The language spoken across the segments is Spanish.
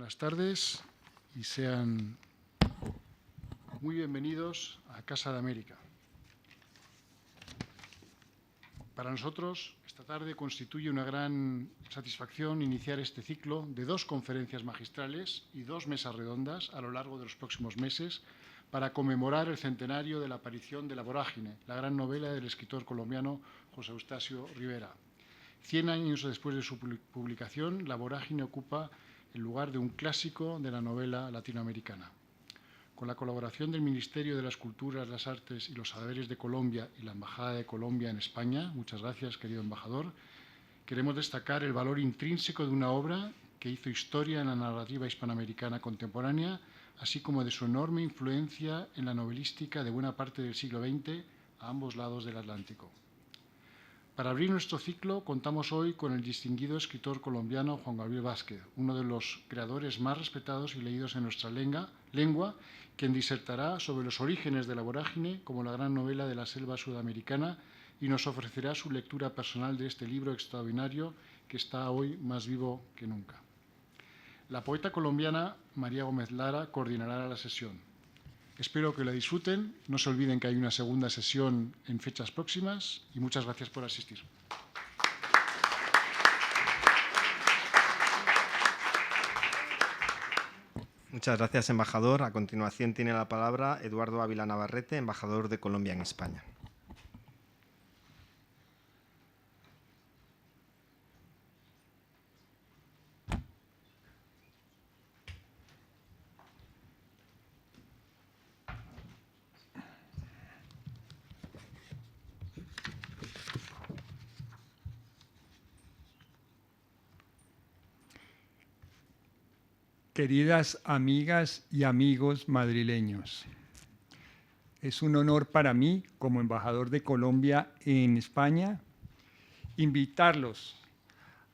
Buenas tardes y sean muy bienvenidos a Casa de América. Para nosotros, esta tarde constituye una gran satisfacción iniciar este ciclo de 2 conferencias magistrales y 2 mesas redondas a lo largo de los próximos meses para conmemorar el centenario de la aparición de La Vorágine, la gran novela del escritor colombiano José Eustacio Rivera. 100 años después de su publicación, La Vorágine ocupa el lugar de un clásico de la novela latinoamericana. Con la colaboración del Ministerio de las Culturas, las Artes y los Saberes de Colombia y la Embajada de Colombia en España, muchas gracias, querido embajador, queremos destacar el valor intrínseco de una obra que hizo historia en la narrativa hispanoamericana contemporánea, así como de su enorme influencia en la novelística de buena parte del siglo XX a ambos lados del Atlántico. Para abrir nuestro ciclo, contamos hoy con el distinguido escritor colombiano Juan Gabriel Vázquez, uno de los creadores más respetados y leídos en nuestra lengua, quien disertará sobre los orígenes de La Vorágine como la gran novela de la selva sudamericana y nos ofrecerá su lectura personal de este libro extraordinario que está hoy más vivo que nunca. La poeta colombiana María Gómez Lara coordinará la sesión. Espero que la disfruten, no se olviden que hay una segunda sesión en fechas próximas y muchas gracias por asistir. Muchas gracias, embajador. A continuación tiene la palabra Eduardo Ávila Navarrete, embajador de Colombia en España. Queridas amigas y amigos madrileños, es un honor para mí, como embajador de Colombia en España, invitarlos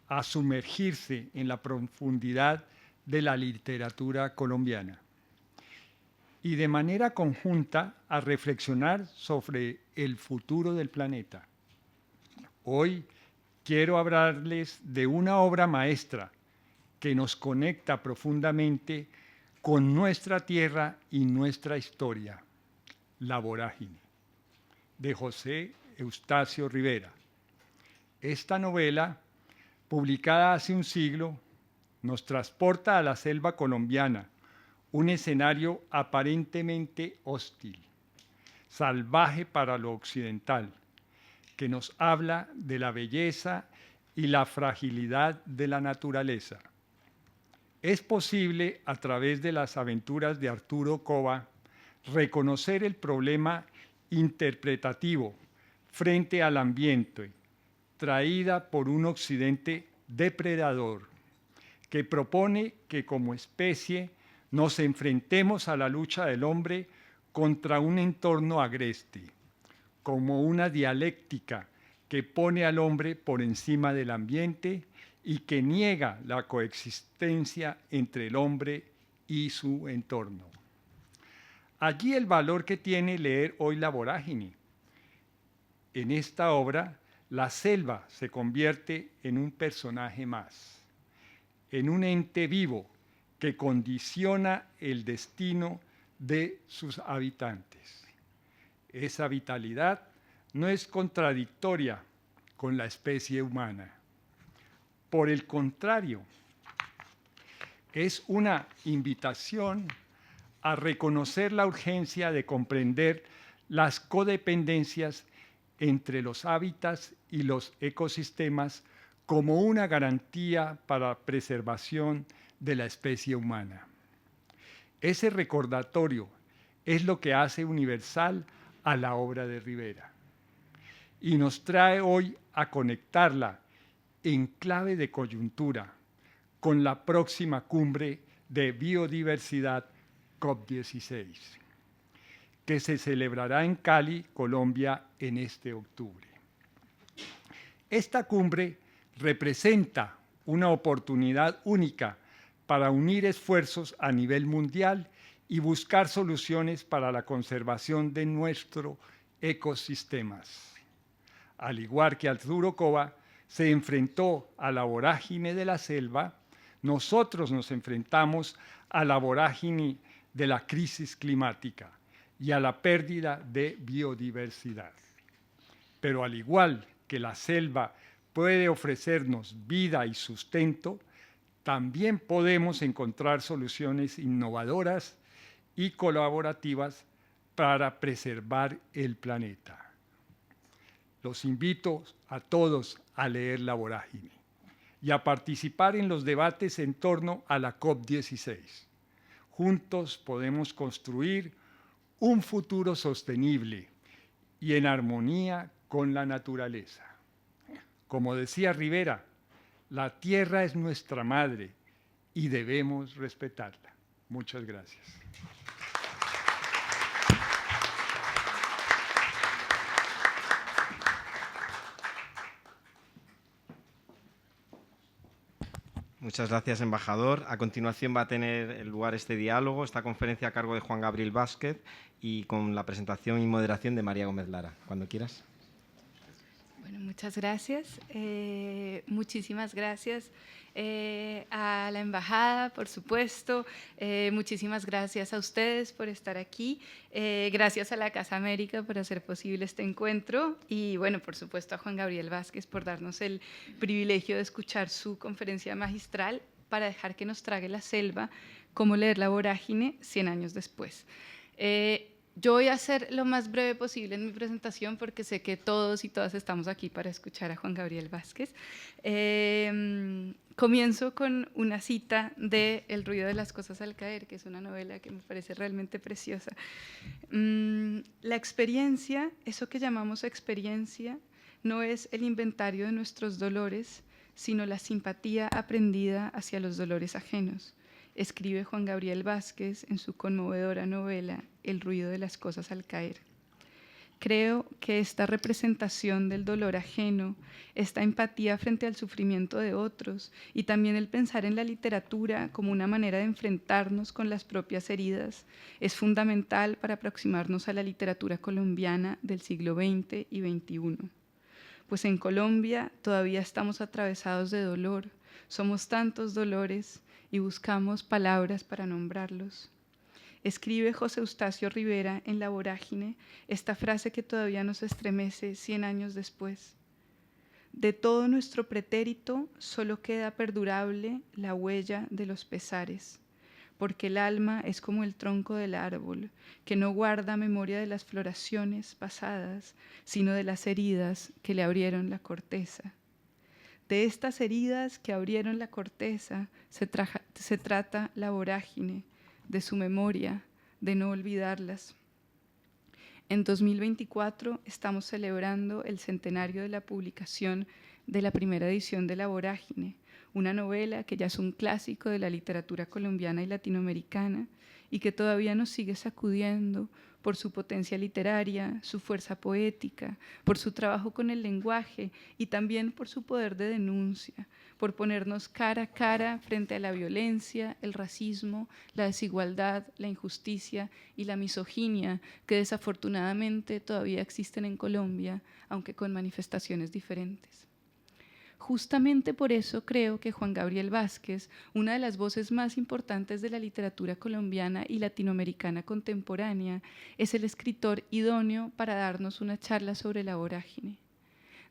a sumergirse en la profundidad de la literatura colombiana y de manera conjunta a reflexionar sobre el futuro del planeta. Hoy quiero hablarles de una obra maestra que nos conecta profundamente con nuestra tierra y nuestra historia, La Vorágine, de José Eustacio Rivera. Esta novela, publicada hace un siglo, nos transporta a la selva colombiana, un escenario aparentemente hostil, salvaje para lo occidental, que nos habla de la belleza y la fragilidad de la naturaleza. Es posible, a través de las aventuras de Arturo Cova, reconocer el problema interpretativo frente al ambiente, traída por un occidente depredador, que propone que como especie nos enfrentemos a la lucha del hombre contra un entorno agreste, como una dialéctica que pone al hombre por encima del ambiente y que niega la coexistencia entre el hombre y su entorno. Allí el valor que tiene leer hoy La Vorágine. En esta obra, la selva se convierte en un personaje más, en un ente vivo que condiciona el destino de sus habitantes. Esa vitalidad no es contradictoria con la especie humana. Por el contrario, es una invitación a reconocer la urgencia de comprender las codependencias entre los hábitats y los ecosistemas como una garantía para la preservación de la especie humana. Ese recordatorio es lo que hace universal a la obra de Rivera y nos trae hoy a conectarla en clave de coyuntura con la próxima cumbre de biodiversidad COP16, que se celebrará en Cali, Colombia, en este octubre. Esta cumbre representa una oportunidad única para unir esfuerzos a nivel mundial y buscar soluciones para la conservación de nuestros ecosistemas. Al igual que Arturo Cova se enfrentó a la vorágine de la selva, nosotros nos enfrentamos a la vorágine de la crisis climática y a la pérdida de biodiversidad. Pero al igual que la selva puede ofrecernos vida y sustento, también podemos encontrar soluciones innovadoras y colaborativas para preservar el planeta. Los invito a todos a leer La Vorágine y a participar en los debates en torno a la COP16. Juntos podemos construir un futuro sostenible y en armonía con la naturaleza. Como decía Rivera, la tierra es nuestra madre y debemos respetarla. Muchas gracias. Muchas gracias, embajador. A continuación va a tener lugar este diálogo, esta conferencia a cargo de Juan Gabriel Vázquez y con la presentación y moderación de María Gómez Lara. Cuando quieras. Bueno, muchas gracias. Muchísimas gracias a la embajada, por supuesto. Muchísimas gracias a ustedes por estar aquí. Gracias a la Casa América por hacer posible este encuentro. Y bueno, por supuesto a Juan Gabriel Vázquez por darnos el privilegio de escuchar su conferencia magistral para dejar que nos trague la selva, cómo leer La Vorágine 100 años después. Yo voy a ser lo más breve posible en mi presentación porque sé que todos y todas estamos aquí para escuchar a Juan Gabriel Vázquez. Comienzo con una cita de El ruido de las cosas al caer, que es una novela que me parece realmente preciosa. La experiencia, eso que llamamos experiencia, no es el inventario de nuestros dolores, sino la simpatía aprendida hacia los dolores ajenos, escribe Juan Gabriel Vázquez en su conmovedora novela El ruido de las cosas al caer. Creo que esta representación del dolor ajeno, esta empatía frente al sufrimiento de otros y también el pensar en la literatura como una manera de enfrentarnos con las propias heridas es fundamental para aproximarnos a la literatura colombiana del siglo XX y XXI. Pues en Colombia todavía estamos atravesados de dolor, somos tantos dolores y buscamos palabras para nombrarlos. Escribe José Eustacio Rivera en La Vorágine esta frase que todavía nos estremece 100 años después. De todo nuestro pretérito solo queda perdurable la huella de los pesares, porque el alma es como el tronco del árbol, que no guarda memoria de las floraciones pasadas, sino de las heridas que le abrieron la corteza. De estas heridas que abrieron la corteza se trata La Vorágine, de su memoria, de no olvidarlas. En 2024 estamos celebrando el centenario de la publicación de la primera edición de La Vorágine, una novela que ya es un clásico de la literatura colombiana y latinoamericana y que todavía nos sigue sacudiendo por su potencia literaria, su fuerza poética, por su trabajo con el lenguaje y también por su poder de denuncia, por ponernos cara a cara frente a la violencia, el racismo, la desigualdad, la injusticia y la misoginia que desafortunadamente todavía existen en Colombia, aunque con manifestaciones diferentes. Justamente por eso creo que Juan Gabriel Vázquez, una de las voces más importantes de la literatura colombiana y latinoamericana contemporánea, es el escritor idóneo para darnos una charla sobre La Vorágine.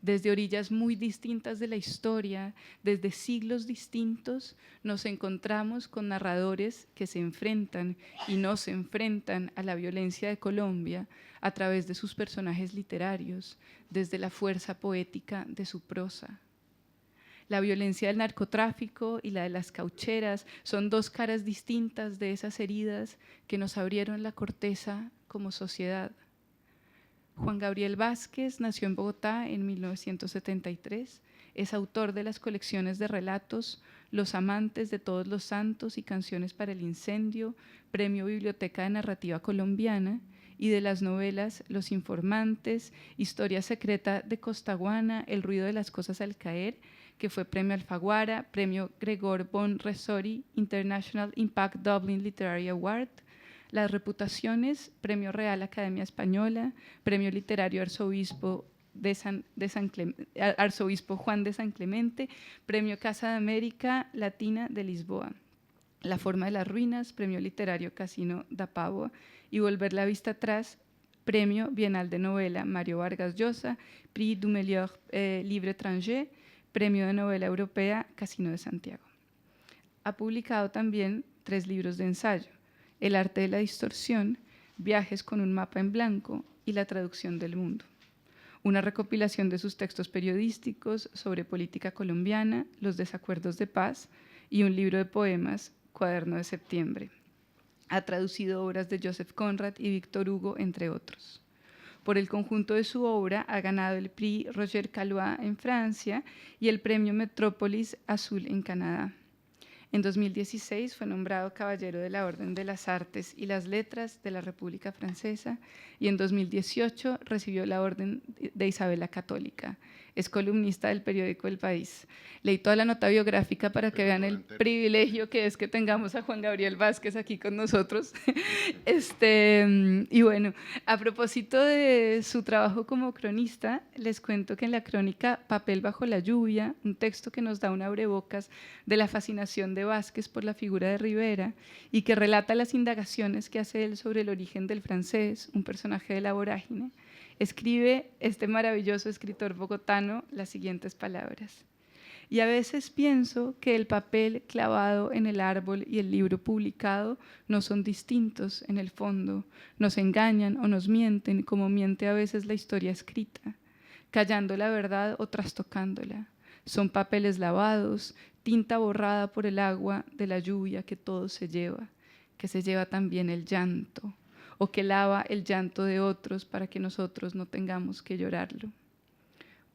Desde orillas muy distintas de la historia, desde siglos distintos, nos encontramos con narradores que se enfrentan y no se enfrentan a la violencia de Colombia a través de sus personajes literarios, desde la fuerza poética de su prosa. La violencia del narcotráfico y la de las caucheras son dos caras distintas de esas heridas que nos abrieron la corteza como sociedad. Juan Gabriel Vázquez nació en Bogotá en 1973. Es autor de las colecciones de relatos Los amantes de todos los santos y Canciones para el incendio, Premio Biblioteca de Narrativa Colombiana, y de las novelas Los informantes, Historia secreta de Costaguana, El ruido de las cosas al caer, que fue Premio Alfaguara, Premio Gregor von Resori, International Impact Dublin Literary Award, Las reputaciones, Premio Real Academia Española, Premio Literario Arzobispo Arzobispo Juan de San Clemente, Premio Casa de América Latina de Lisboa. La forma de las ruinas, Premio Literario Casino da Pávoa, y Volver la vista atrás, Premio Bienal de Novela Mario Vargas Llosa, Prix du meilleur livre étranger, Premio de Novela Europea Casino de Santiago. Ha publicado también 3 libros de ensayo: El arte de la distorsión, Viajes con un mapa en blanco y La traducción del mundo. Una recopilación de sus textos periodísticos sobre política colombiana, Los desacuerdos de paz, y un libro de poemas, Cuaderno de septiembre. Ha traducido obras de Joseph Conrad y Víctor Hugo, entre otros. Por el conjunto de su obra ha ganado el Prix Roger Caillois en Francia y el Premio Metrópolis Azul en Canadá. En 2016 fue nombrado Caballero de la Orden de las Artes y las Letras de la República Francesa y en 2018 recibió la Orden de Isabel la Católica. Es columnista del periódico El País. Leí toda la nota biográfica para que vean el privilegio que es que tengamos a Juan Gabriel Vázquez aquí con nosotros. Y bueno, a propósito de su trabajo como cronista, les cuento que en la crónica Papel bajo la lluvia, un texto que nos da un abrebocas de la fascinación de Vázquez por la figura de Rivera y que relata las indagaciones que hace él sobre el origen del francés, un personaje de La Vorágine, escribe este maravilloso escritor bogotano las siguientes palabras: y a veces pienso que el papel clavado en el árbol y el libro publicado no son distintos en el fondo, nos engañan o nos mienten como miente a veces la historia escrita, callando la verdad o trastocándola. Son papeles lavados, tinta borrada por el agua de la lluvia que todo se lleva, que se lleva también el llanto, o que lava el llanto de otros para que nosotros no tengamos que llorarlo.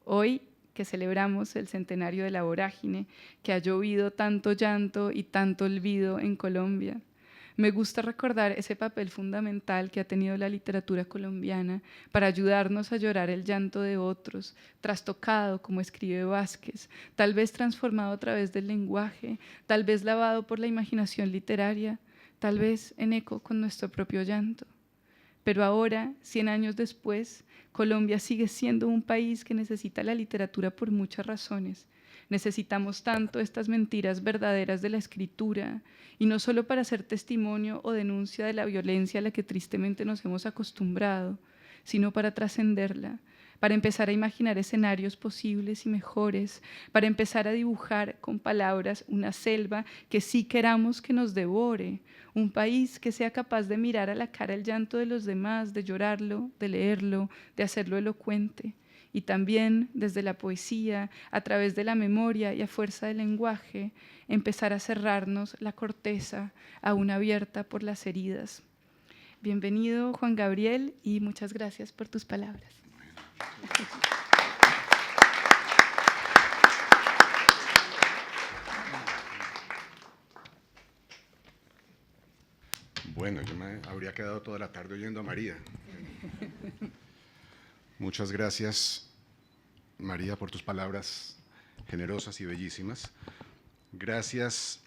Hoy, que celebramos el centenario de La Vorágine, que ha llovido tanto llanto y tanto olvido en Colombia, me gusta recordar ese papel fundamental que ha tenido la literatura colombiana para ayudarnos a llorar el llanto de otros, trastocado, como escribe Vázquez, tal vez transformado a través del lenguaje, tal vez lavado por la imaginación literaria, tal vez en eco con nuestro propio llanto. Pero ahora, 100 años después, Colombia sigue siendo un país que necesita la literatura por muchas razones. Necesitamos tanto estas mentiras verdaderas de la escritura, y no solo para ser testimonio o denuncia de la violencia a la que tristemente nos hemos acostumbrado, sino para trascenderla, para empezar a imaginar escenarios posibles y mejores, para empezar a dibujar con palabras una selva que sí queramos que nos devore, un país que sea capaz de mirar a la cara el llanto de los demás, de llorarlo, de leerlo, de hacerlo elocuente. Y también desde la poesía, a través de la memoria y a fuerza del lenguaje, empezar a cerrarnos la corteza aún abierta por las heridas. Bienvenido, Juan Gabriel, y muchas gracias por tus palabras. Bueno, yo me habría quedado toda la tarde oyendo a María. Muchas gracias, María, por tus palabras generosas y bellísimas. Gracias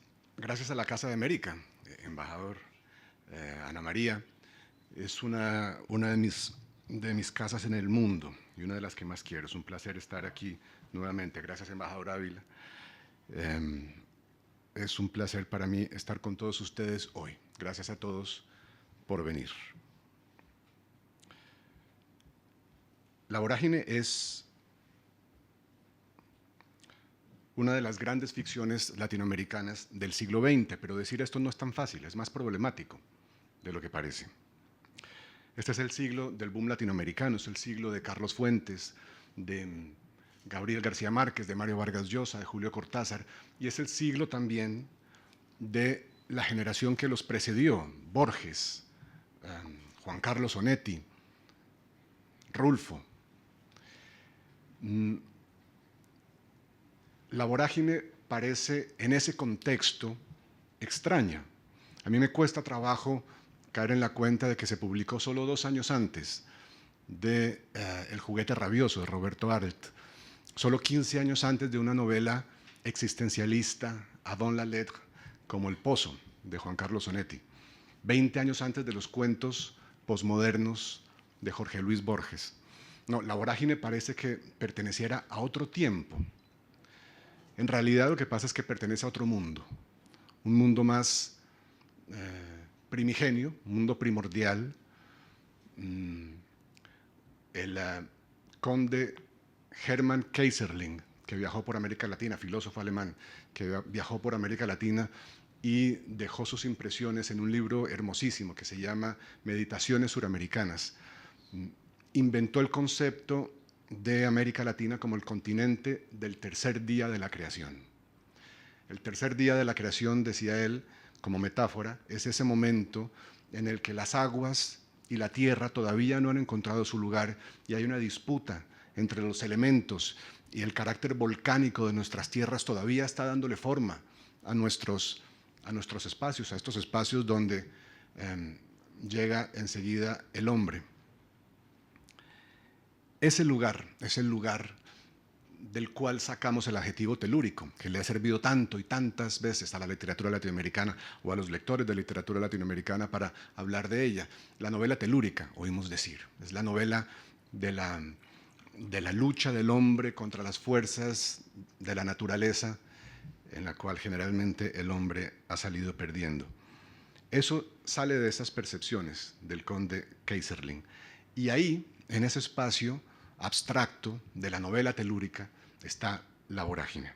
a la Casa de América, embajador Ana María. Es una de mis casas en el mundo y una de las que más quiero. Es un placer estar aquí nuevamente. Gracias, embajador Ávila. Es un placer para mí estar con todos ustedes hoy. Gracias a todos por venir. La Vorágine es una de las grandes ficciones latinoamericanas del siglo XX, pero decir esto no es tan fácil, es más problemático de lo que parece. Este es el siglo del boom latinoamericano, es el siglo de Carlos Fuentes, de Gabriel García Márquez, de Mario Vargas Llosa, de Julio Cortázar, y es el siglo también de la generación que los precedió, Borges, Juan Carlos Onetti, Rulfo. La Vorágine parece, en ese contexto, extraña. A mí me cuesta trabajo caer en la cuenta de que se publicó solo 2 años antes de El juguete rabioso, de Roberto Arlt, solo 15 años antes de una novela existencialista, à dans la lettre, como El Pozo, de Juan Carlos Onetti, 20 años antes de los cuentos posmodernos de Jorge Luis Borges. No, la vorágine parece que perteneciera a otro tiempo. En realidad lo que pasa es que pertenece a otro mundo, un mundo más primigenio, un mundo primordial. El conde Hermann Keyserling, que viajó por América Latina, filósofo alemán, que viajó por América Latina y dejó sus impresiones en un libro hermosísimo que se llama Meditaciones Suramericanas. Inventó el concepto de América Latina como el continente del tercer día de la creación. El tercer día de la creación, decía él, como metáfora, es ese momento en el que las aguas y la tierra todavía no han encontrado su lugar y hay una disputa entre los elementos, y el carácter volcánico de nuestras tierras todavía está dándole forma a nuestros espacios, a estos espacios donde llega enseguida el hombre. Ese lugar es el lugar del cual sacamos el adjetivo telúrico, que le ha servido tanto y tantas veces a la literatura latinoamericana o a los lectores de literatura latinoamericana para hablar de ella. La novela telúrica, oímos decir, es la novela de la lucha del hombre contra las fuerzas de la naturaleza, en la cual generalmente el hombre ha salido perdiendo. Eso sale de esas percepciones del conde Keyserling. Y ahí, en ese espacio abstracto de la novela telúrica, está La vorágine.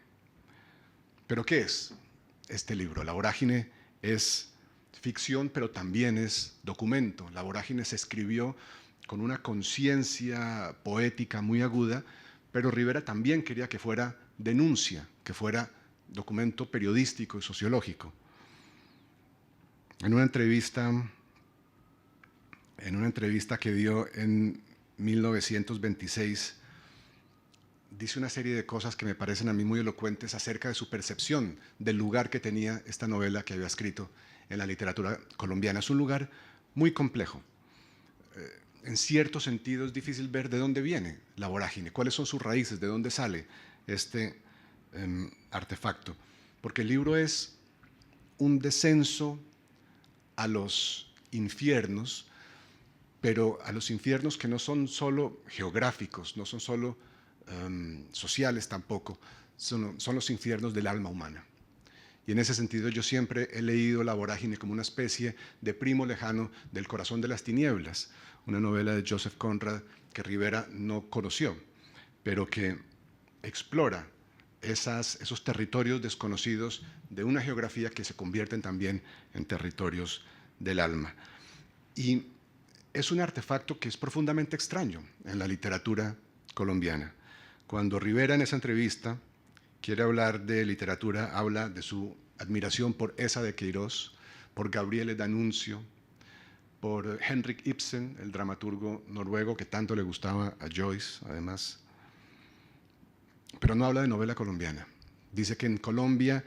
¿Pero qué es este libro? La vorágine es ficción, pero también es documento. La vorágine se escribió con una conciencia poética muy aguda, pero Rivera también quería que fuera denuncia, que fuera documento periodístico y sociológico. En una entrevista que dio en 1926, dice una serie de cosas que me parecen a mí muy elocuentes acerca de su percepción del lugar que tenía esta novela que había escrito en la literatura colombiana. Es un lugar muy complejo. En cierto sentido es difícil ver de dónde viene la vorágine, cuáles son sus raíces, de dónde sale este artefacto. Porque el libro es un descenso a los infiernos, pero a los infiernos que no son solo geográficos, no son solo sociales tampoco, son los infiernos del alma humana. Y en ese sentido yo siempre he leído La vorágine como una especie de primo lejano del Corazón de las tinieblas, una novela de Joseph Conrad que Rivera no conoció, pero que explora esos territorios desconocidos de una geografía que se convierten también en territorios del alma. Y es un artefacto que es profundamente extraño en la literatura colombiana. Cuando Rivera en esa entrevista quiere hablar de literatura, habla de su admiración por Esa de Queiroz, por Gabriele D'Annunzio, por Henrik Ibsen, el dramaturgo noruego que tanto le gustaba a Joyce, además. Pero no habla de novela colombiana. Dice que en Colombia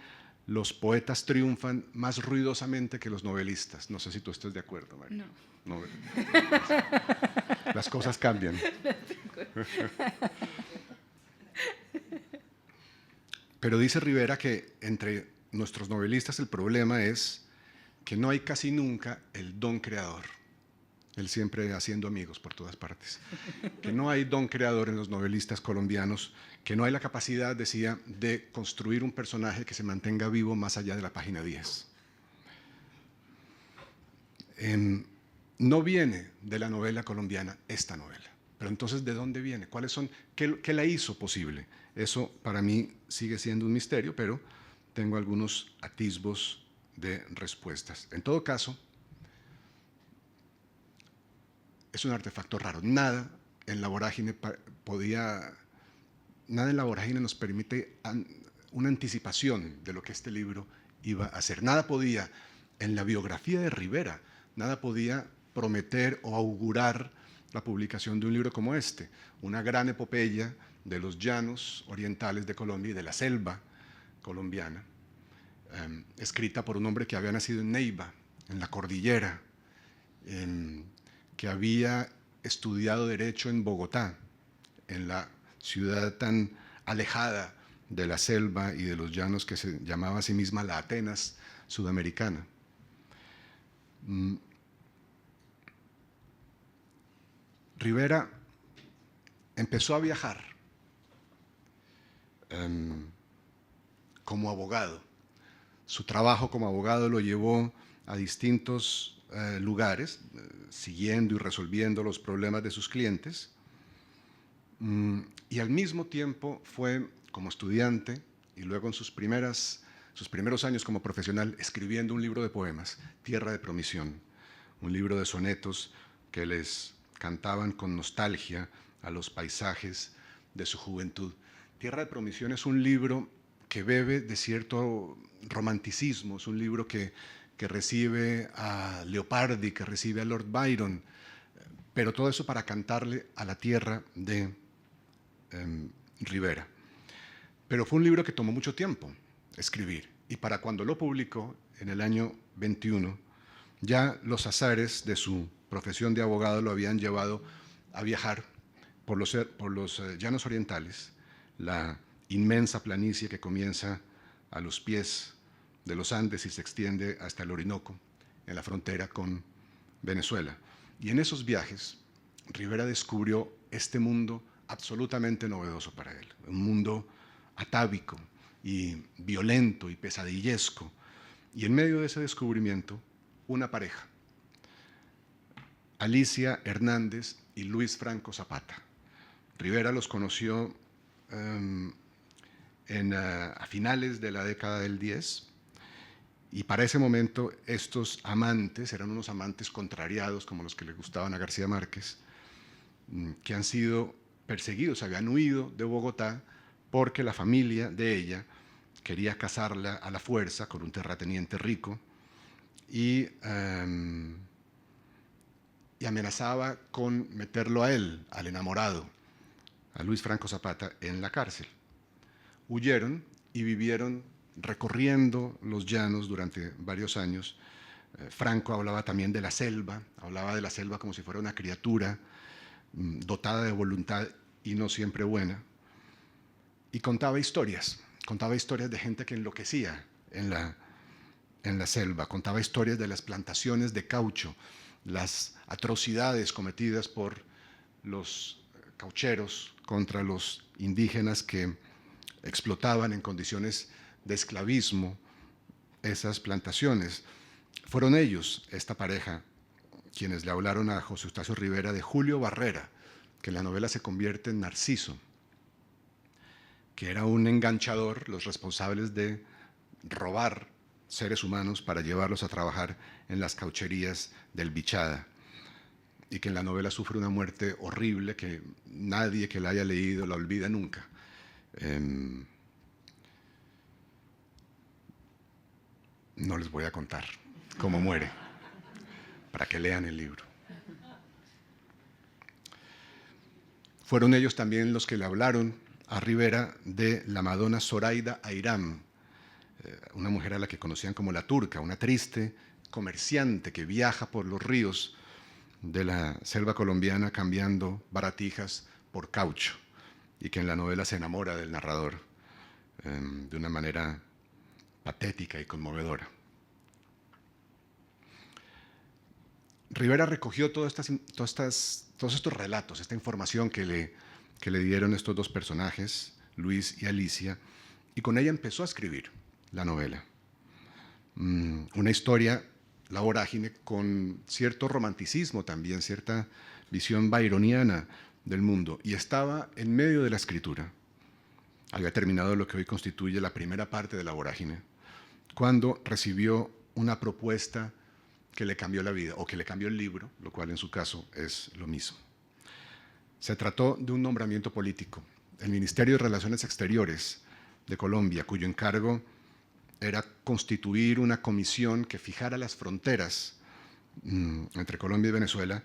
los poetas triunfan más ruidosamente que los novelistas. No sé si tú estás de acuerdo, María. No. Las cosas cambian. Pero dice Rivera que entre nuestros novelistas el problema es que no hay casi nunca el don creador. Él siempre haciendo amigos por todas partes. Que no hay don creador en los novelistas colombianos, que no hay la capacidad, decía, de construir un personaje que se mantenga vivo más allá de la página 10. No viene de la novela colombiana esta novela. Pero entonces, ¿de dónde viene? ¿Cuáles son? ¿Qué la hizo posible? Eso para mí sigue siendo un misterio, pero tengo algunos atisbos de respuestas. En todo caso, es un artefacto raro. Nada en la vorágine nos permite una anticipación de lo que este libro iba a hacer. Nada podía, en la biografía de Rivera, nada podía prometer o augurar la publicación de un libro como este, una gran epopeya de los llanos orientales de Colombia y de la selva colombiana, escrita por un hombre que había nacido en Neiva, en la cordillera, que había estudiado Derecho en Bogotá, en la ciudad tan alejada de la selva y de los llanos que se llamaba a sí misma la Atenas sudamericana. Rivera empezó a viajar como abogado. Su trabajo como abogado lo llevó a distintos lugares, siguiendo y resolviendo los problemas de sus clientes. Y al mismo tiempo fue, como estudiante, y luego en sus primeros años como profesional, escribiendo un libro de poemas, Tierra de Promisión, un libro de sonetos que les cantaban con nostalgia a los paisajes de su juventud. Tierra de Promisión es un libro que bebe de cierto romanticismo, es un libro que recibe a Leopardi, que recibe a Lord Byron, pero todo eso para cantarle a la tierra de Rivera. Pero fue un libro que tomó mucho tiempo escribir, y para cuando lo publicó, en el año 21, ya los azares de su profesión de abogado lo habían llevado a viajar por los llanos orientales, la inmensa planicie que comienza a los pies de los Andes y se extiende hasta el Orinoco, en la frontera con Venezuela. Y en esos viajes, Rivera descubrió este mundo absolutamente novedoso para él, un mundo atávico y violento y pesadillesco. Y en medio de ese descubrimiento, una pareja, Alicia Hernández y Luis Franco Zapata. Rivera los conoció a finales de la década del 10, y para ese momento estos amantes eran unos amantes contrariados, como los que le gustaban a García Márquez, que han sido perseguidos, habían huido de Bogotá porque la familia de ella quería casarla a la fuerza con un terrateniente rico y amenazaba con meterlo a él, al enamorado, a Luis Franco Zapata, en la cárcel. Huyeron y vivieron recorriendo los llanos durante varios años. Franco hablaba también de la selva, hablaba de la selva como si fuera una criatura dotada de voluntad y no siempre buena, y contaba historias de gente que enloquecía en la selva, contaba historias de las plantaciones de caucho, las atrocidades cometidas por los caucheros contra los indígenas que explotaban en condiciones de esclavismo esas plantaciones. Fueron ellos, esta pareja, quienes le hablaron a José Eustacio Rivera de Julio Barrera, que en la novela se convierte en Narciso, que era un enganchador, los responsables de robar seres humanos para llevarlos a trabajar en las caucherías del Bichada, y que en la novela sufre una muerte horrible que nadie que la haya leído la olvida nunca. No les voy a contar cómo muere, para que lean el libro. Fueron ellos también los que le hablaron a Rivera de la Madonna Zoraida Airán, una mujer a la que conocían como la Turca, una triste comerciante que viaja por los ríos de la selva colombiana cambiando baratijas por caucho, y que en la novela se enamora del narrador de una manera patética y conmovedora. Rivera recogió todos estos relatos, esta información que le dieron estos dos personajes, Luis y Alicia, y con ella empezó a escribir la novela. Una historia, La Vorágine, con cierto romanticismo también, cierta visión byroniana del mundo, y estaba en medio de la escritura. Había terminado lo que hoy constituye la primera parte de La Vorágine, cuando recibió una propuesta que le cambió la vida, o que le cambió el libro, lo cual en su caso es lo mismo. Se trató de un nombramiento político. El Ministerio de Relaciones Exteriores de Colombia, cuyo encargo era constituir una comisión que fijara las fronteras entre Colombia y Venezuela,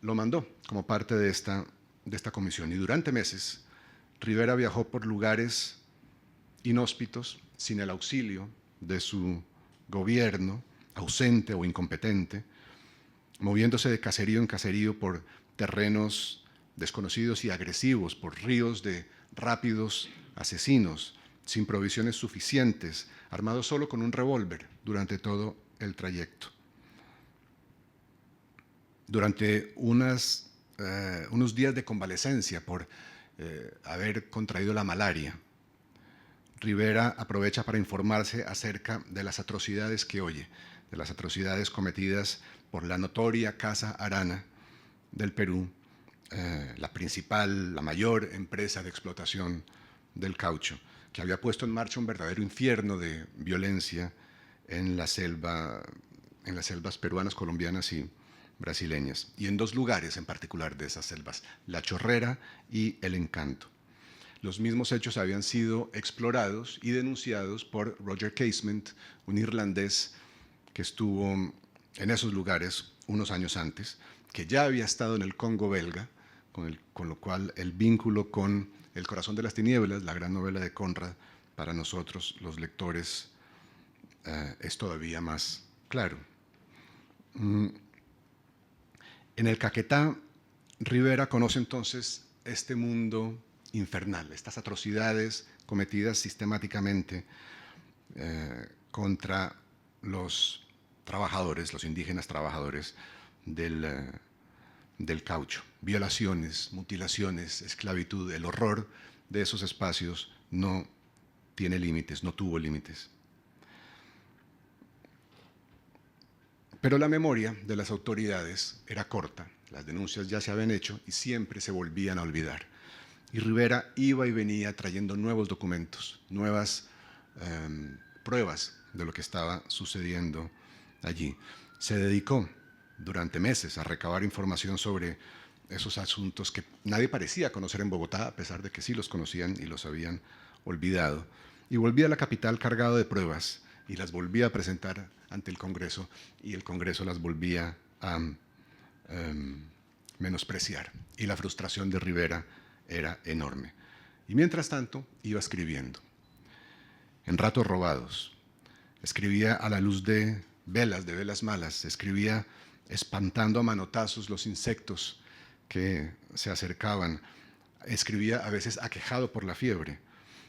lo mandó como parte de esta comisión. Y durante meses, Rivera viajó por lugares inhóspitos, sin el auxilio de su gobierno, ausente o incompetente, moviéndose de caserío en caserío por terrenos desconocidos y agresivos, por ríos de rápidos asesinos, sin provisiones suficientes, armado solo con un revólver durante todo el trayecto. Durante unas unos días de convalecencia por haber contraído la malaria, Rivera aprovecha para informarse acerca de las atrocidades que oye, de las atrocidades cometidas por la notoria Casa Arana del Perú, la principal, la mayor empresa de explotación del caucho, que había puesto en marcha un verdadero infierno de violencia en la selva, en las selvas peruanas, colombianas y brasileñas, y en dos lugares en particular de esas selvas, La Chorrera y El Encanto. Los mismos hechos habían sido explorados y denunciados por Roger Casement, un irlandés que estuvo en esos lugares unos años antes, que ya había estado en el Congo belga, con lo cual el vínculo con El corazón de las tinieblas, la gran novela de Conrad, para nosotros los lectores es todavía más claro. En el Caquetá, Rivera conoce entonces este mundo infernal, estas atrocidades cometidas sistemáticamente contra los trabajadores, los indígenas trabajadores del caucho. Violaciones, mutilaciones, esclavitud, el horror de esos espacios no tiene límites, no tuvo límites. Pero la memoria de las autoridades era corta, las denuncias ya se habían hecho y siempre se volvían a olvidar. Y Rivera iba y venía trayendo nuevos documentos, nuevas pruebas de lo que estaba sucediendo allí. Se dedicó durante meses a recabar información sobre esos asuntos que nadie parecía conocer en Bogotá, a pesar de que sí los conocían y los habían olvidado. Y volvía a la capital cargado de pruebas y las volvía a presentar ante el Congreso, y el Congreso las volvía a menospreciar. Y la frustración de Rivera era enorme. Y mientras tanto iba escribiendo. En ratos robados. Escribía a la luz de velas malas. Escribía espantando a manotazos los insectos que se acercaban. Escribía a veces aquejado por la fiebre.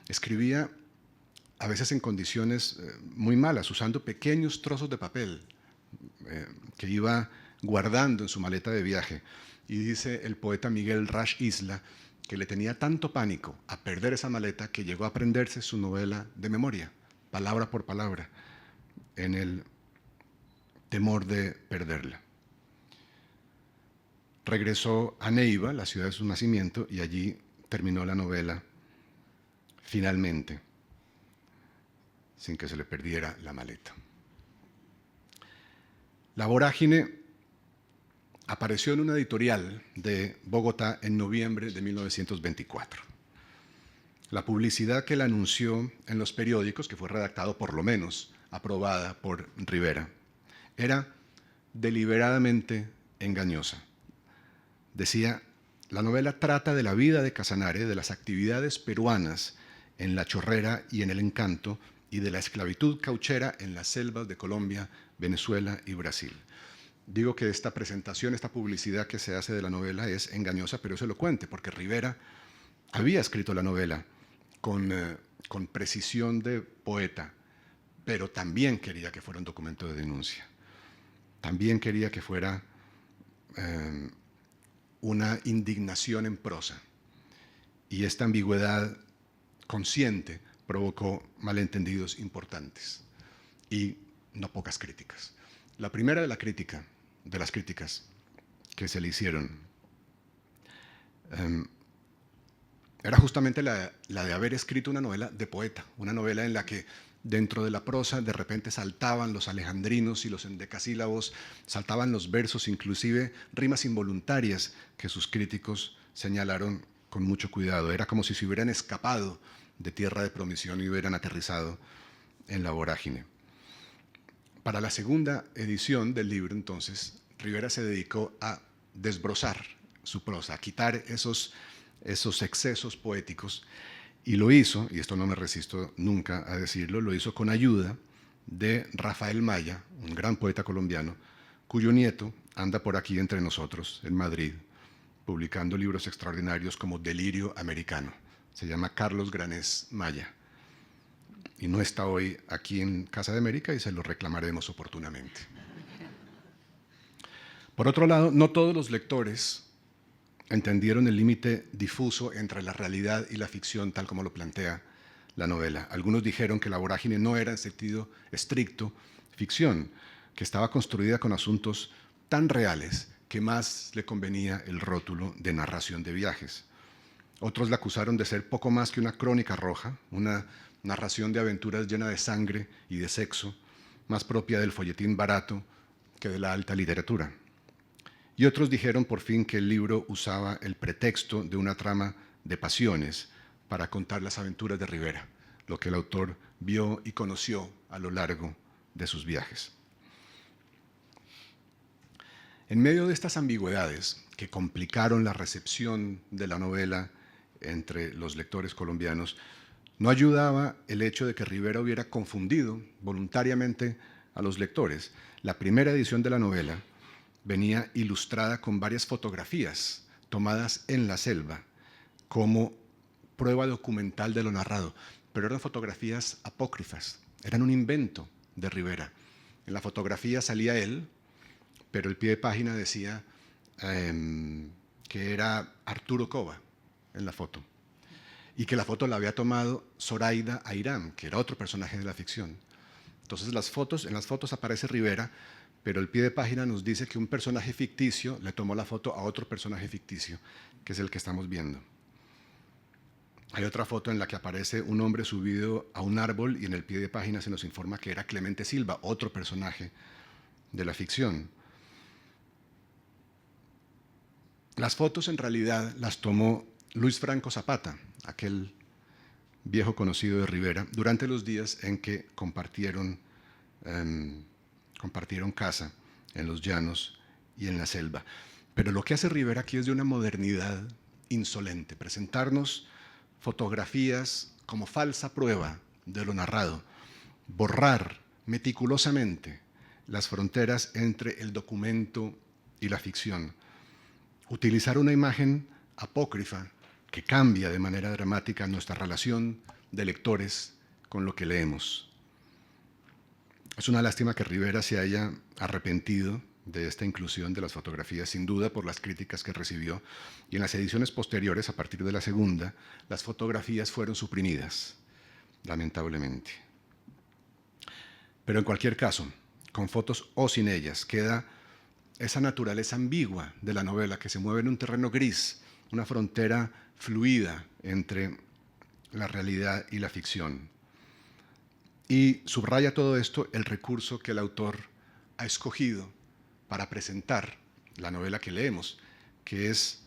Escribía a veces en condiciones muy malas, usando pequeños trozos de papel que iba guardando en su maleta de viaje. Y dice el poeta Miguel Rash Isla que le tenía tanto pánico a perder esa maleta que llegó a aprenderse su novela de memoria, palabra por palabra, en el temor de perderla. Regresó a Neiva, la ciudad de su nacimiento, y allí terminó la novela finalmente, sin que se le perdiera la maleta. La vorágine apareció en una editorial de Bogotá en noviembre de 1924. La publicidad que la anunció en los periódicos, que fue redactado por lo menos, aprobada por Rivera, era deliberadamente engañosa. Decía, la novela trata de la vida de Casanare, de las actividades peruanas en La Chorrera y en El Encanto, y de la esclavitud cauchera en las selvas de Colombia, Venezuela y Brasil. Digo que esta presentación, esta publicidad que se hace de la novela es engañosa, pero es elocuente, porque Rivera había escrito la novela con precisión de poeta, pero también quería que fuera un documento de denuncia. También quería que fuera una indignación en prosa. Y esta ambigüedad consciente provocó malentendidos importantes y no pocas críticas. La primera de las críticas que se le hicieron era justamente la de haber escrito una novela de poeta, una novela en la que dentro de la prosa de repente saltaban los alejandrinos y los endecasílabos, saltaban los versos, inclusive rimas involuntarias que sus críticos señalaron con mucho cuidado. Era como si se hubieran escapado de tierra de promisión y hubieran aterrizado en la vorágine. Para la segunda edición del libro, entonces, Rivera se dedicó a desbrozar su prosa, a quitar esos excesos poéticos, y lo hizo, y esto no me resisto nunca a decirlo, lo hizo con ayuda de Rafael Maya, un gran poeta colombiano, cuyo nieto anda por aquí entre nosotros, en Madrid, publicando libros extraordinarios como Delirio Americano. Se llama Carlos Granés Maya. Y no está hoy aquí en Casa de América y se lo reclamaremos oportunamente. Por otro lado, no todos los lectores entendieron el límite difuso entre la realidad y la ficción, tal como lo plantea la novela. Algunos dijeron que La vorágine no era en sentido estricto ficción, que estaba construida con asuntos tan reales que más le convenía el rótulo de narración de viajes. Otros la acusaron de ser poco más que una crónica roja, una narración de aventuras llena de sangre y de sexo, más propia del folletín barato que de la alta literatura. Y otros dijeron por fin que el libro usaba el pretexto de una trama de pasiones para contar las aventuras de Rivera, lo que el autor vio y conoció a lo largo de sus viajes. En medio de estas ambigüedades que complicaron la recepción de la novela entre los lectores colombianos, no ayudaba el hecho de que Rivera hubiera confundido voluntariamente a los lectores. La primera edición de la novela venía ilustrada con varias fotografías tomadas en la selva como prueba documental de lo narrado, pero eran fotografías apócrifas, eran un invento de Rivera. En la fotografía salía él, pero el pie de página decía que era Arturo Cova en la foto, y que la foto la había tomado Zoraida Airán, que era otro personaje de la ficción. Entonces en las fotos aparece Rivera, pero el pie de página nos dice que un personaje ficticio le tomó la foto a otro personaje ficticio, que es el que estamos viendo. Hay otra foto en la que aparece un hombre subido a un árbol y en el pie de página se nos informa que era Clemente Silva, otro personaje de la ficción. Las fotos en realidad las tomó Luis Franco Zapata, aquel viejo conocido de Rivera, durante los días en que compartieron casa en los llanos y en la selva. Pero lo que hace Rivera aquí es de una modernidad insolente, presentarnos fotografías como falsa prueba de lo narrado, borrar meticulosamente las fronteras entre el documento y la ficción, utilizar una imagen apócrifa que cambia de manera dramática nuestra relación de lectores con lo que leemos. Es una lástima que Rivera se haya arrepentido de esta inclusión de las fotografías, sin duda por las críticas que recibió, y en las ediciones posteriores, a partir de la segunda, las fotografías fueron suprimidas, lamentablemente. Pero en cualquier caso, con fotos o sin ellas, queda esa naturaleza ambigua de la novela que se mueve en un terreno gris, una frontera fluida entre la realidad y la ficción. Y subraya todo esto el recurso que el autor ha escogido para presentar la novela que leemos, que es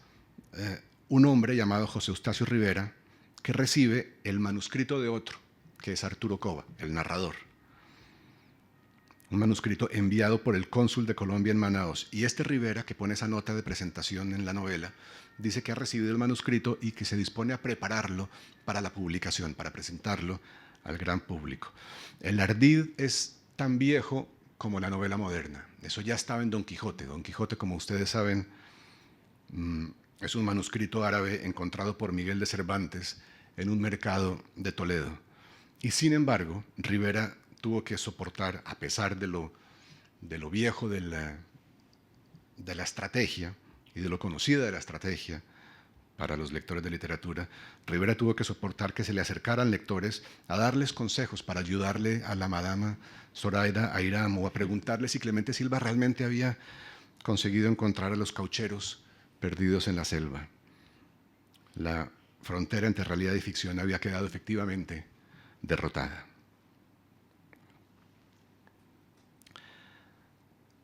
un hombre llamado José Eustacio Rivera, que recibe el manuscrito de otro, que es Arturo Cova, el narrador. Un manuscrito enviado por el cónsul de Colombia en Manaos. Y este Rivera, que pone esa nota de presentación en la novela, dice que ha recibido el manuscrito y que se dispone a prepararlo para la publicación, para presentarlo al gran público. El ardid es tan viejo como la novela moderna. Eso ya estaba en Don Quijote. Don Quijote, como ustedes saben, es un manuscrito árabe encontrado por Miguel de Cervantes en un mercado de Toledo. Y sin embargo, Rivera tuvo que soportar, a pesar de lo viejo de la estrategia y de lo conocida de la estrategia para los lectores de literatura, Rivera tuvo que soportar que se le acercaran lectores a darles consejos para ayudarle a la madama Zoraida Airán o a preguntarle si Clemente Silva realmente había conseguido encontrar a los caucheros perdidos en la selva. La frontera entre realidad y ficción había quedado efectivamente derrotada.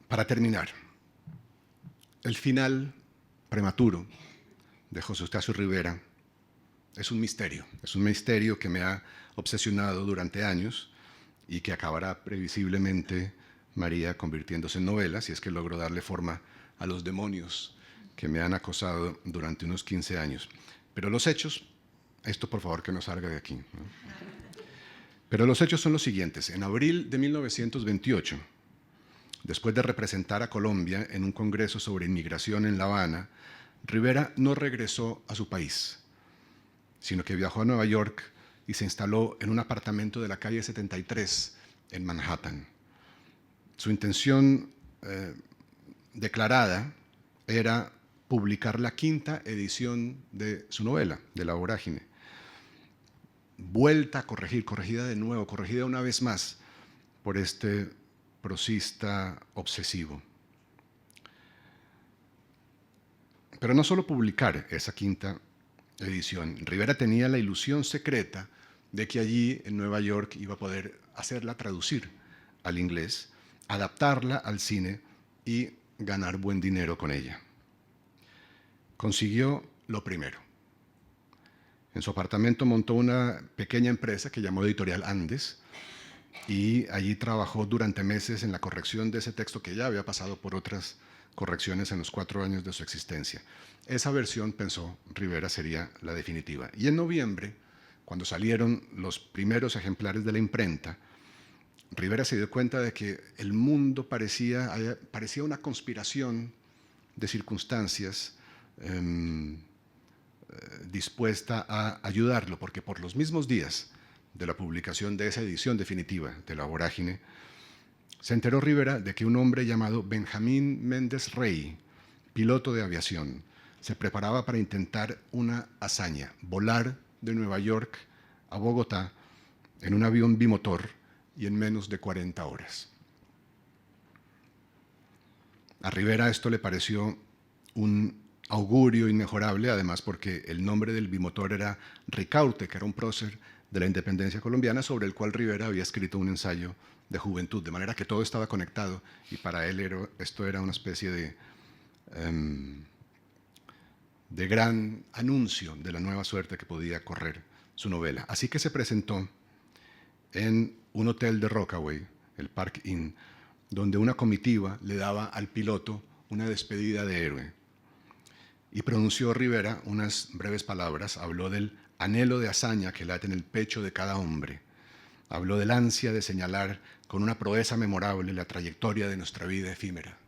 Para terminar, el final prematuro de José Eustacio Rivera es un misterio que me ha obsesionado durante años y que acabará previsiblemente, María, convirtiéndose en novela, si es que logro darle forma a los demonios que me han acosado durante unos 15 años. Pero los hechos, esto por favor que no salga de aquí, ¿no? Pero los hechos son los siguientes. En abril de 1928, después de representar a Colombia en un congreso sobre inmigración en La Habana, Rivera no regresó a su país, sino que viajó a Nueva York y se instaló en un apartamento de la calle 73 en Manhattan. Su intención declarada era publicar la 5ª edición de su novela, de La Vorágine. Vuelta a corregir, corregida de nuevo, corregida una vez más por este prosista obsesivo. Pero no solo publicar esa 5ª edición. Rivera tenía la ilusión secreta de que allí en Nueva York iba a poder hacerla traducir al inglés, adaptarla al cine y ganar buen dinero con ella. Consiguió lo primero. En su apartamento montó una pequeña empresa que llamó Editorial Andes y allí trabajó durante meses en la corrección de ese texto que ya había pasado por otras correcciones en los 4 años de su existencia. Esa versión, pensó Rivera, sería la definitiva. Y en noviembre, cuando salieron los primeros ejemplares de la imprenta, Rivera se dio cuenta de que el mundo parecía una conspiración de circunstancias dispuesta a ayudarlo, porque por los mismos días de la publicación de esa edición definitiva de La Vorágine, se enteró Rivera de que un hombre llamado Benjamín Méndez Rey, piloto de aviación, se preparaba para intentar una hazaña, volar de Nueva York a Bogotá en un avión bimotor y en menos de 40 horas. A Rivera esto le pareció un augurio inmejorable, además porque el nombre del bimotor era Ricaurte, que era un prócer de la independencia colombiana sobre el cual Rivera había escrito un ensayo de juventud, de manera que todo estaba conectado y para él esto era una especie de gran anuncio de la nueva suerte que podía correr su novela. Así que se presentó en un hotel de Rockaway, el Park Inn, donde una comitiva le daba al piloto una despedida de héroe. Y pronunció Rivera unas breves palabras, habló del anhelo de hazaña que late en el pecho de cada hombre, habló del ansia de señalar con una proeza memorable la trayectoria de nuestra vida efímera.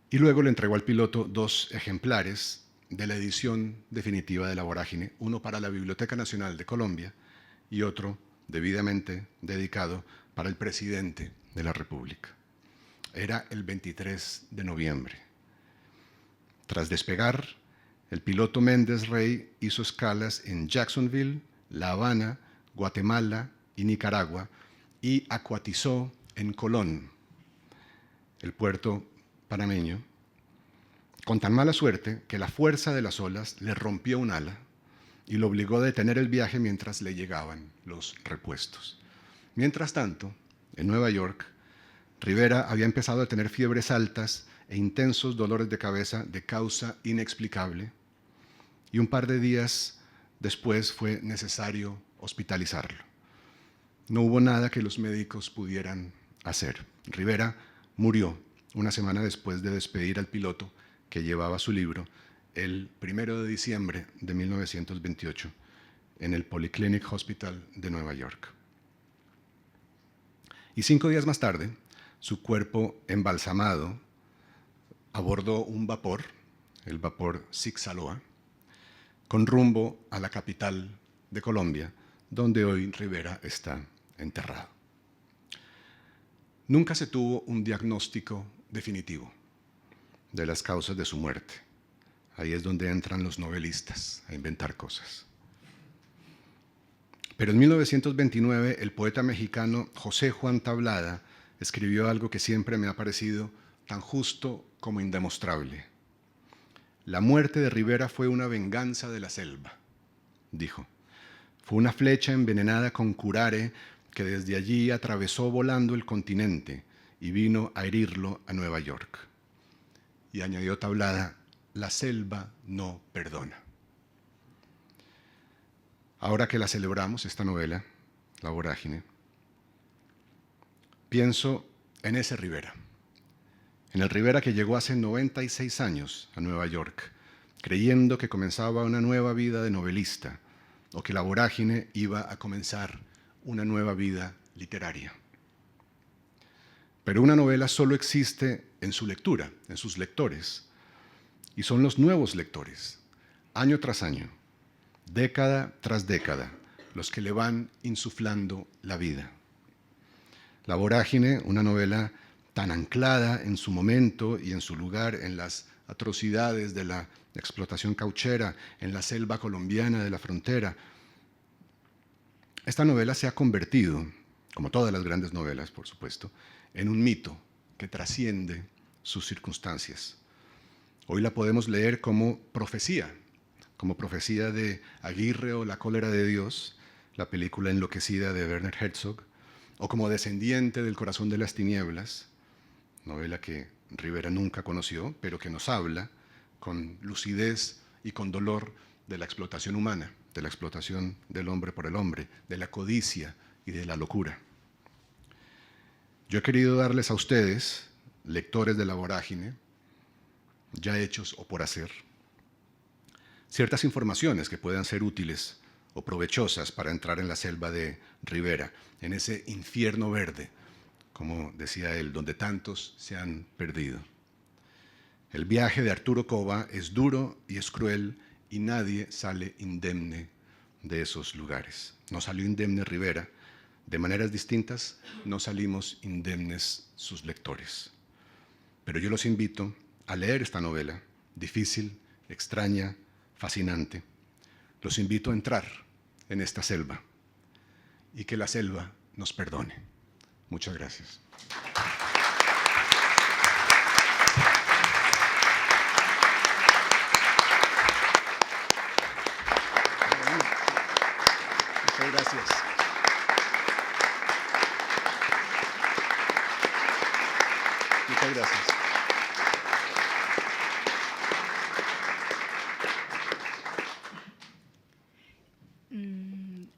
Y luego le entregó al piloto 2 ejemplares de la edición definitiva de La Vorágine, uno para la Biblioteca Nacional de Colombia y otro debidamente dedicado para el presidente de la República. Era el 23 de noviembre. Tras despegar, el piloto Méndez Rey hizo escalas en Jacksonville, La Habana, Guatemala y Nicaragua y acuatizó en Colón, el puerto panameño, con tan mala suerte que la fuerza de las olas le rompió un ala y lo obligó a detener el viaje mientras le llegaban los repuestos. Mientras tanto, en Nueva York, Rivera había empezado a tener fiebres altas e intensos dolores de cabeza de causa inexplicable, y un par de días después fue necesario hospitalizarlo. No hubo nada que los médicos pudieran hacer. Rivera murió una semana después de despedir al piloto que llevaba su libro, el 1 de diciembre de 1928, en el Polyclinic Hospital de Nueva York. Y 5 días más tarde, su cuerpo embalsamado abordó un vapor, el vapor Zig-Zaloa, con rumbo a la capital de Colombia, donde hoy Rivera está enterrado. Nunca se tuvo un diagnóstico definitivo de las causas de su muerte. Ahí es donde entran los novelistas a inventar cosas. Pero en 1929 el poeta mexicano José Juan Tablada escribió algo que siempre me ha parecido tan justo como indemostrable. La muerte de Rivera fue una venganza de la selva, dijo. Fue una flecha envenenada con curare que desde allí atravesó volando el continente y vino a herirlo a Nueva York. Y añadió Tablada, la selva no perdona. Ahora que la celebramos, esta novela, La Vorágine, pienso en ese Rivera, en el Rivera que llegó hace 96 años a Nueva York, creyendo que comenzaba una nueva vida de novelista o que La Vorágine iba a comenzar una nueva vida literaria. Pero una novela solo existe en su lectura, en sus lectores, y son los nuevos lectores, año tras año, década tras década, los que le van insuflando la vida. La Vorágine, una novela tan anclada en su momento y en su lugar en las atrocidades de la explotación cauchera, en la selva colombiana de la frontera. Esta novela se ha convertido, como todas las grandes novelas, por supuesto, en un mito que trasciende sus circunstancias. Hoy la podemos leer como profecía de Aguirre o La cólera de Dios, la película enloquecida de Werner Herzog, o como descendiente del corazón de las tinieblas, novela que Rivera nunca conoció, pero que nos habla con lucidez y con dolor de la explotación humana, de la explotación del hombre por el hombre, de la codicia y de la locura. Yo he querido darles a ustedes, lectores de La Vorágine, ya hechos o por hacer, ciertas informaciones que puedan ser útiles o provechosas para entrar en la selva de Rivera, en ese infierno verde, como decía él, donde tantos se han perdido. El viaje de Arturo Cova es duro y es cruel y nadie sale indemne de esos lugares. No salió indemne Rivera, de maneras distintas no salimos indemnes sus lectores. Pero yo los invito a leer esta novela, difícil, extraña, fascinante. Los invito a entrar en esta selva y que la selva nos perdone. Muchas gracias. Muchas gracias. Muchas gracias.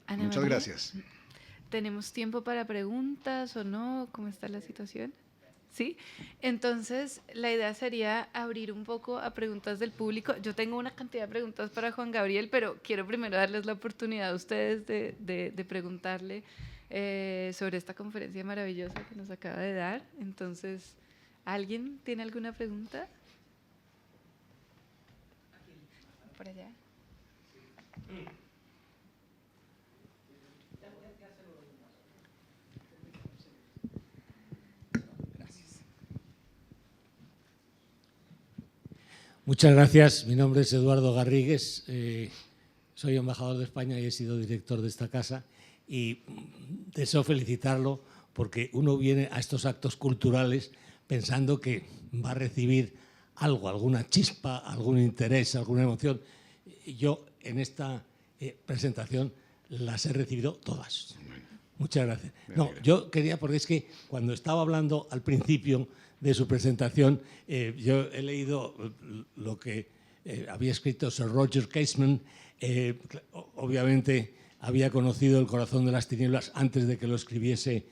Ana Muchas María, gracias. ¿tenemos tiempo para preguntas o no? ¿Cómo está la situación? ¿Sí? Entonces, la idea sería abrir un poco a preguntas del público. Yo tengo una cantidad de preguntas para Juan Gabriel, pero quiero primero darles la oportunidad a ustedes de preguntarle sobre esta conferencia maravillosa que nos acaba de dar. Entonces, ¿alguien tiene alguna pregunta? Por allá. Muchas gracias. Mi nombre es Eduardo Garrigues. Soy embajador de España y he sido director de esta casa. Y deseo felicitarlo porque uno viene a estos actos culturales pensando que va a recibir algo, alguna chispa, algún interés, alguna emoción. Yo en esta presentación las he recibido todas. Muchas gracias. No, yo quería, porque es que cuando estaba hablando al principio de su presentación, yo he leído lo que había escrito Sir Roger Casement. Obviamente había conocido El corazón de las tinieblas antes de que lo escribiese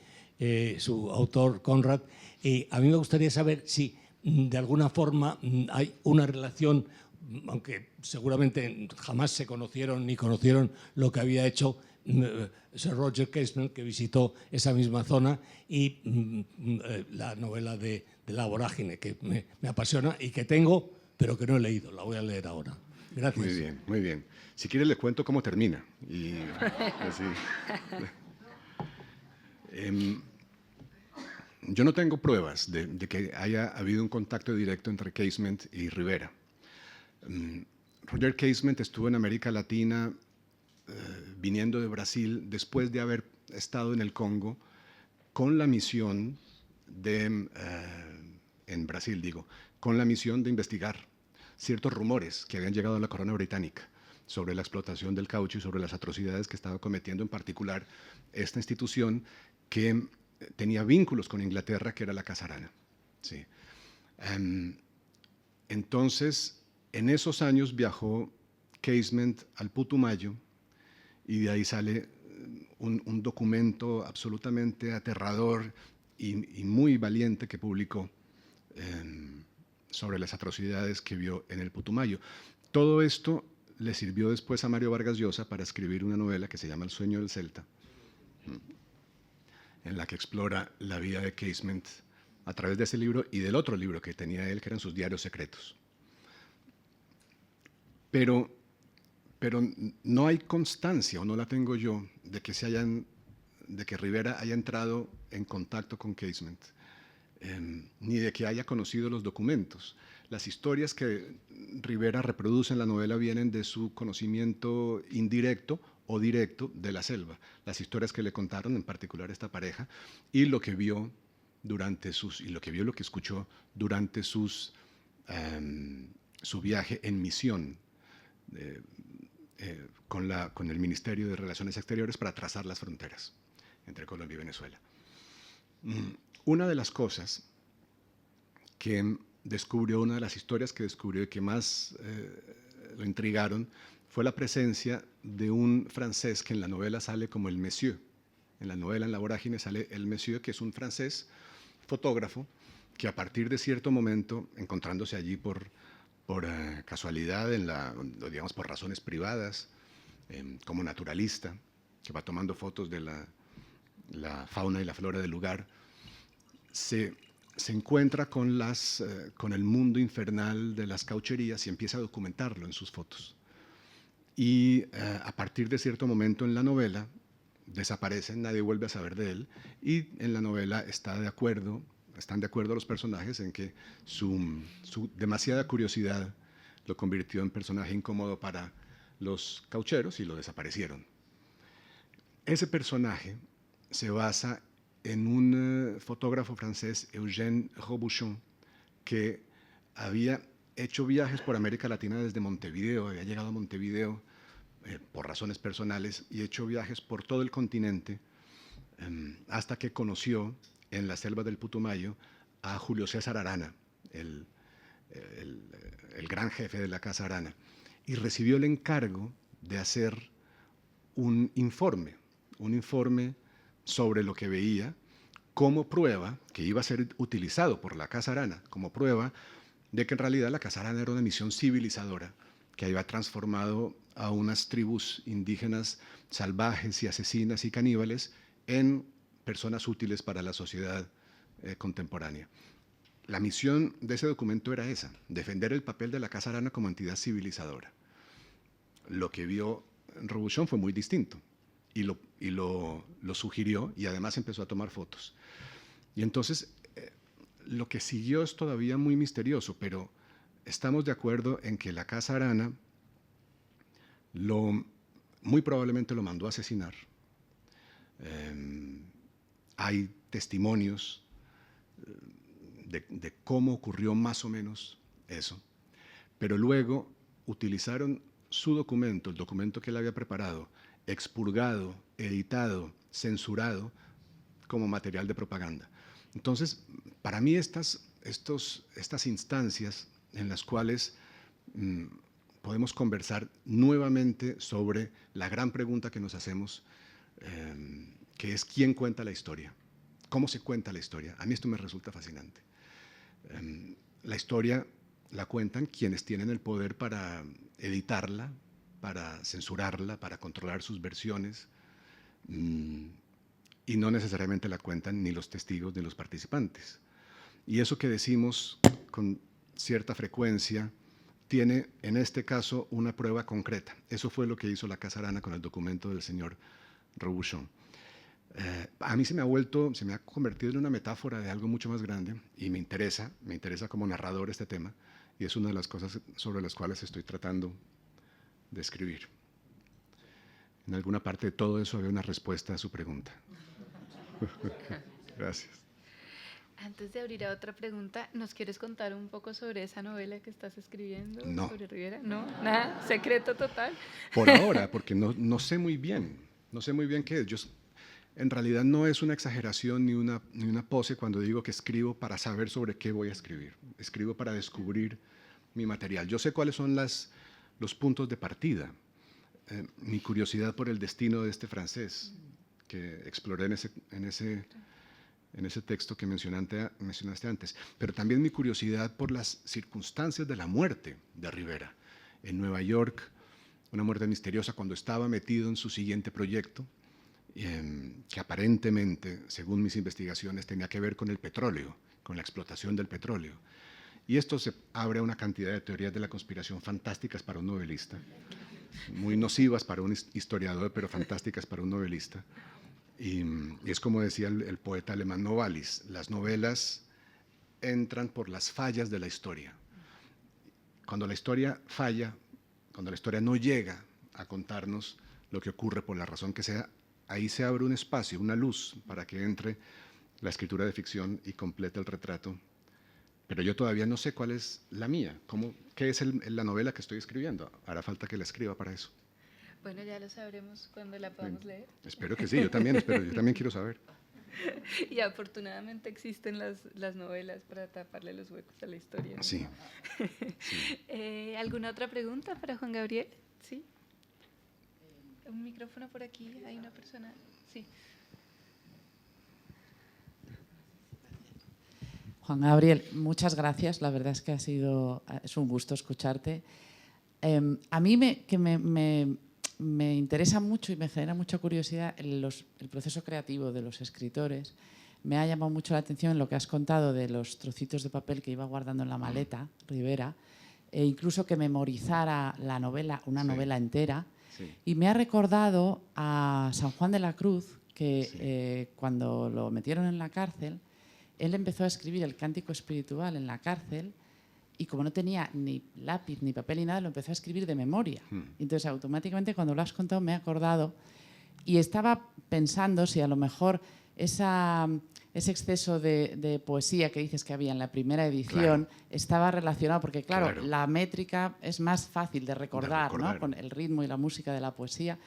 su autor Conrad. Y a mí me gustaría saber si de alguna forma hay una relación, aunque seguramente jamás se conocieron ni conocieron lo que había hecho Sir Roger Casement, que visitó esa misma zona, y la novela de La Vorágine, que me apasiona y que tengo, pero que no he leído. La voy a leer ahora. Gracias. Muy bien, muy bien. Si quiere le cuento cómo termina. Y así. Yo no tengo pruebas de que haya habido un contacto directo entre Casement y Rivera. Roger Casement estuvo en América Latina viniendo de Brasil después de haber estado en el Congo con la misión de, en Brasil digo, con la misión de investigar ciertos rumores que habían llegado a la corona británica sobre la explotación del caucho y sobre las atrocidades que estaba cometiendo en particular esta institución que tenía vínculos con Inglaterra, que era la Casa Arana. Sí. Entonces, en esos años viajó Casement al Putumayo y de ahí sale un documento absolutamente aterrador y muy valiente que publicó sobre las atrocidades que vio en el Putumayo. Todo esto le sirvió después a Mario Vargas Llosa para escribir una novela que se llama El sueño del Celta, en la que explora la vida de Casement a través de ese libro y del otro libro que tenía él, que eran sus diarios secretos. Pero no hay constancia, o no la tengo yo, de que Rivera haya entrado en contacto con Casement. ni de que haya conocido los documentos. Las historias que Rivera reproduce en la novela vienen de su conocimiento indirecto o directo de la selva. Las historias que le contaron, en particular esta pareja, y lo que vio durante lo que escuchó durante su viaje en misión con el Ministerio de Relaciones Exteriores para trazar las fronteras entre Colombia y Venezuela. Una de las cosas que descubrió, una de las historias que descubrió y que más lo intrigaron, fue la presencia de un francés que en la novela sale como el Monsieur. En la novela, en La Vorágine, sale el Monsieur, que es un francés fotógrafo que a partir de cierto momento, encontrándose allí por casualidad, digamos por razones privadas, como naturalista, que va tomando fotos de la fauna y la flora del lugar, se encuentra con el mundo infernal de las caucherías y empieza a documentarlo en sus fotos. Y a partir de cierto momento en la novela desaparece, nadie vuelve a saber de él, y en la novela están de acuerdo los personajes en que su demasiada curiosidad lo convirtió en personaje incómodo para los caucheros y lo desaparecieron. Ese personaje se basa en un fotógrafo francés, Eugène Robuchon, que había hecho viajes por América Latina desde Montevideo, había llegado a Montevideo por razones personales y hecho viajes por todo el continente hasta que conoció en la selva del Putumayo a Julio César Arana, el gran jefe de la Casa Arana, y recibió el encargo de hacer un informe sobre lo que veía, como prueba que iba a ser utilizado por la Casa Arana, como prueba de que en realidad la Casa Arana era una misión civilizadora que había transformado a unas tribus indígenas salvajes y asesinas y caníbales en personas útiles para la sociedad contemporánea. La misión de ese documento era esa, defender el papel de la Casa Arana como entidad civilizadora. Lo que vio Robuchon fue muy distinto y lo sugirió, y además empezó a tomar fotos. Y entonces lo que siguió es todavía muy misterioso, pero estamos de acuerdo en que la Casa Arana muy probablemente lo mandó a asesinar. Hay testimonios de cómo ocurrió más o menos eso, pero luego utilizaron su documento, el documento que él había preparado, expurgado, editado, censurado, como material de propaganda. Entonces, para mí estas instancias en las cuales podemos conversar nuevamente sobre la gran pregunta que nos hacemos, que es ¿quién cuenta la historia? ¿Cómo se cuenta la historia? A mí esto me resulta fascinante. La historia la cuentan quienes tienen el poder para editarla, para censurarla, para controlar sus versiones, y no necesariamente la cuentan ni los testigos ni los participantes. Y eso que decimos con cierta frecuencia tiene en este caso una prueba concreta. Eso fue lo que hizo la Casa Arana con el documento del señor Robuchon. A mí se me ha convertido en una metáfora de algo mucho más grande y me interesa como narrador este tema, y es una de las cosas sobre las cuales estoy tratando de escribir. En alguna parte de todo eso había una respuesta a su pregunta. Gracias. Antes de abrir a otra pregunta, ¿nos quieres contar un poco sobre esa novela que estás escribiendo? No. ¿Sobre Rivera? No, nada, secreto total. Por ahora, porque no sé muy bien qué es. En realidad no es una exageración ni una pose cuando digo que escribo para saber sobre qué voy a escribir. Escribo para descubrir mi material. Yo sé cuáles son los puntos de partida. Mi curiosidad por el destino de este francés, que exploré en ese texto que mencionaste antes, pero también mi curiosidad por las circunstancias de la muerte de Rivera. En Nueva York, una muerte misteriosa cuando estaba metido en su siguiente proyecto, que aparentemente, según mis investigaciones, tenía que ver con el petróleo, con la explotación del petróleo. Y esto se abre a una cantidad de teorías de la conspiración fantásticas para un novelista, muy nocivas para un historiador, pero fantásticas para un novelista. Y es como decía el poeta alemán Novalis, las novelas entran por las fallas de la historia. Cuando la historia falla, cuando la historia no llega a contarnos lo que ocurre por la razón que sea, ahí se abre un espacio, una luz para que entre la escritura de ficción y complete el retrato. Pero yo todavía no sé cuál es la mía, qué es la novela que estoy escribiendo. Hará falta que la escriba para eso. Bueno, ya lo sabremos cuando la podamos leer. Espero que sí, yo también quiero saber. Y afortunadamente existen las novelas para taparle los huecos a la historia, ¿no? Sí. ¿Alguna otra pregunta para Juan Gabriel? ¿Sí? Un micrófono por aquí, hay una persona. Sí. Juan Gabriel, muchas gracias. La verdad es que es un gusto escucharte. A mí me interesa mucho y me genera mucha curiosidad el proceso creativo de los escritores. Me ha llamado mucho la atención lo que has contado de los trocitos de papel que iba guardando en la maleta, Rivera, e incluso que memorizara la novela, una novela entera. Sí. Y me ha recordado a San Juan de la Cruz, que cuando lo metieron en la cárcel, él empezó a escribir el Cántico Espiritual en la cárcel y como no tenía ni lápiz, ni papel, ni nada, lo empezó a escribir de memoria. Entonces, automáticamente, cuando lo has contado, me he acordado y estaba pensando si a lo mejor ese exceso de poesía que dices que había en la primera edición estaba relacionado, porque claro, la métrica es más fácil de recordar, ¿no? Con el ritmo y la música de la poesía.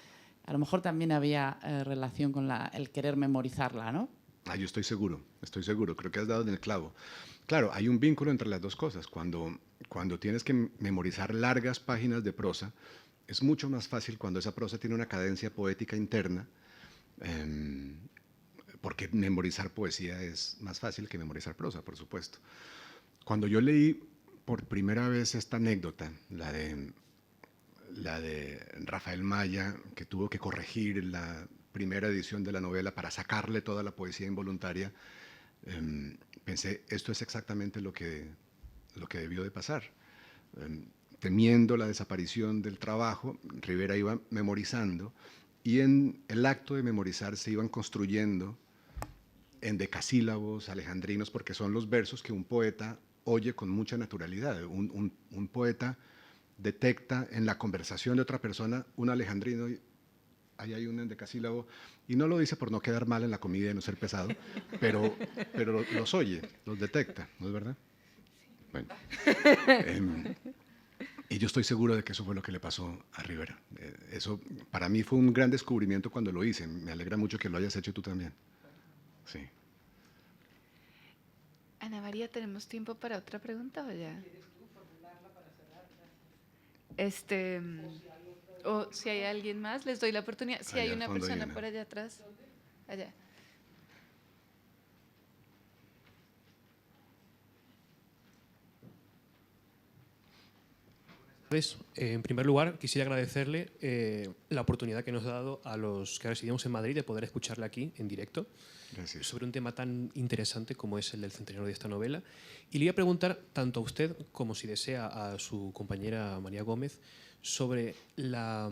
A lo mejor también había relación con el querer memorizarla, ¿no? Yo estoy seguro, creo que has dado en el clavo. Claro, hay un vínculo entre las dos cosas. Cuando tienes que memorizar largas páginas de prosa, es mucho más fácil cuando esa prosa tiene una cadencia poética interna, porque memorizar poesía es más fácil que memorizar prosa, por supuesto. Cuando yo leí por primera vez esta anécdota, la de Rafael Maya, que tuvo que corregir la primera edición de la novela para sacarle toda la poesía involuntaria, pensé, esto es exactamente lo que debió de pasar. Temiendo la desaparición del trabajo, Rivera iba memorizando y en el acto de memorizar se iban construyendo en decasílabos alejandrinos, porque son los versos que un poeta oye con mucha naturalidad. Un poeta detecta en la conversación de otra persona un alejandrino, ahí hay un endecasílabo, y no lo dice por no quedar mal en la comida y no ser pesado, pero los oye, los detecta, ¿no es verdad? Bueno. Y yo estoy seguro de que eso fue lo que le pasó a Rivera. Eso para mí fue un gran descubrimiento cuando lo hice. Me alegra mucho que lo hayas hecho tú también. Sí. Ana María, ¿tenemos tiempo para otra pregunta o ya? ¿Quieres tú formularla para cerrar? O si hay alguien más, les doy la oportunidad. Si hay una persona por allá atrás. Allá. En primer lugar, quisiera agradecerle la oportunidad que nos ha dado a los que residimos en Madrid de poder escucharle aquí en directo. Gracias. Sobre un tema tan interesante como es el del centenario de esta novela. Y le iba a preguntar tanto a usted como, si desea, a su compañera María Gómez sobre la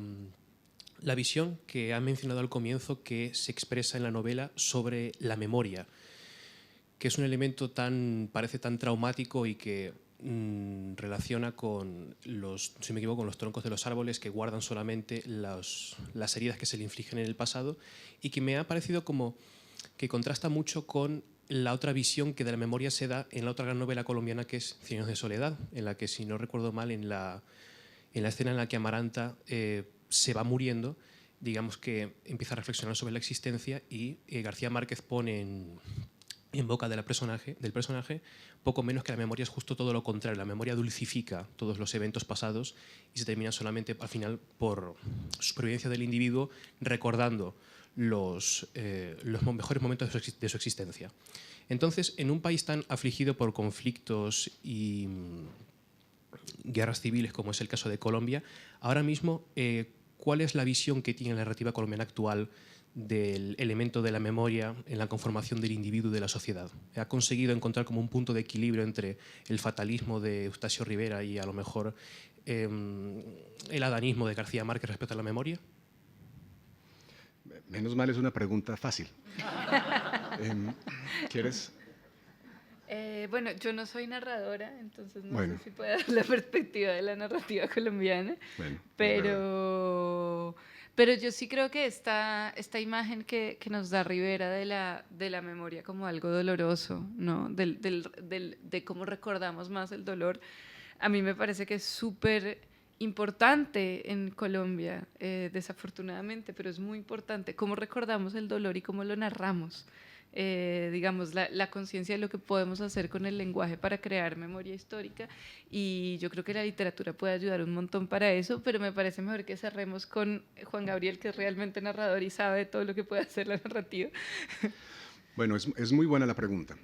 visión que ha mencionado al comienzo, que se expresa en la novela sobre la memoria, que es un elemento parece tan traumático y que relaciona con si me equivoco, con los troncos de los árboles, que guardan solamente las heridas que se le infligen en el pasado, y que me ha parecido como que contrasta mucho con la otra visión que de la memoria se da en la otra gran novela colombiana, que es Cien años de soledad, en la que, si no recuerdo mal, en la escena en la que Amaranta se va muriendo, digamos que empieza a reflexionar sobre la existencia, y García Márquez pone en boca del personaje poco menos que la memoria es justo todo lo contrario. La memoria dulcifica todos los eventos pasados y se termina solamente al final, por supervivencia del individuo, recordando los mejores momentos de su existencia. Entonces, en un país tan afligido por conflictos y guerras civiles como es el caso de Colombia, ahora mismo, ¿cuál es la visión que tiene la narrativa colombiana actual del elemento de la memoria en la conformación del individuo y de la sociedad? ¿Ha conseguido encontrar como un punto de equilibrio entre el fatalismo de Eustacio Rivera y a lo mejor el adanismo de García Márquez respecto a la memoria? Menos mal, es una pregunta fácil. ¿Quieres? Bueno, yo no soy narradora, entonces no Bueno. sé si puedo dar la perspectiva de la narrativa colombiana, Bueno, pero yo sí creo que esta imagen que nos da Rivera de la memoria como algo doloroso, ¿no? De cómo recordamos más el dolor, a mí me parece que es súper importante en Colombia, desafortunadamente, pero es muy importante cómo recordamos el dolor y cómo lo narramos. Digamos, la conciencia de lo que podemos hacer con el lenguaje para crear memoria histórica, y yo creo que la literatura puede ayudar un montón para eso, pero me parece mejor que cerremos con Juan Gabriel, que es realmente narrador y sabe todo lo que puede hacer la narrativa. Bueno, es muy buena la pregunta,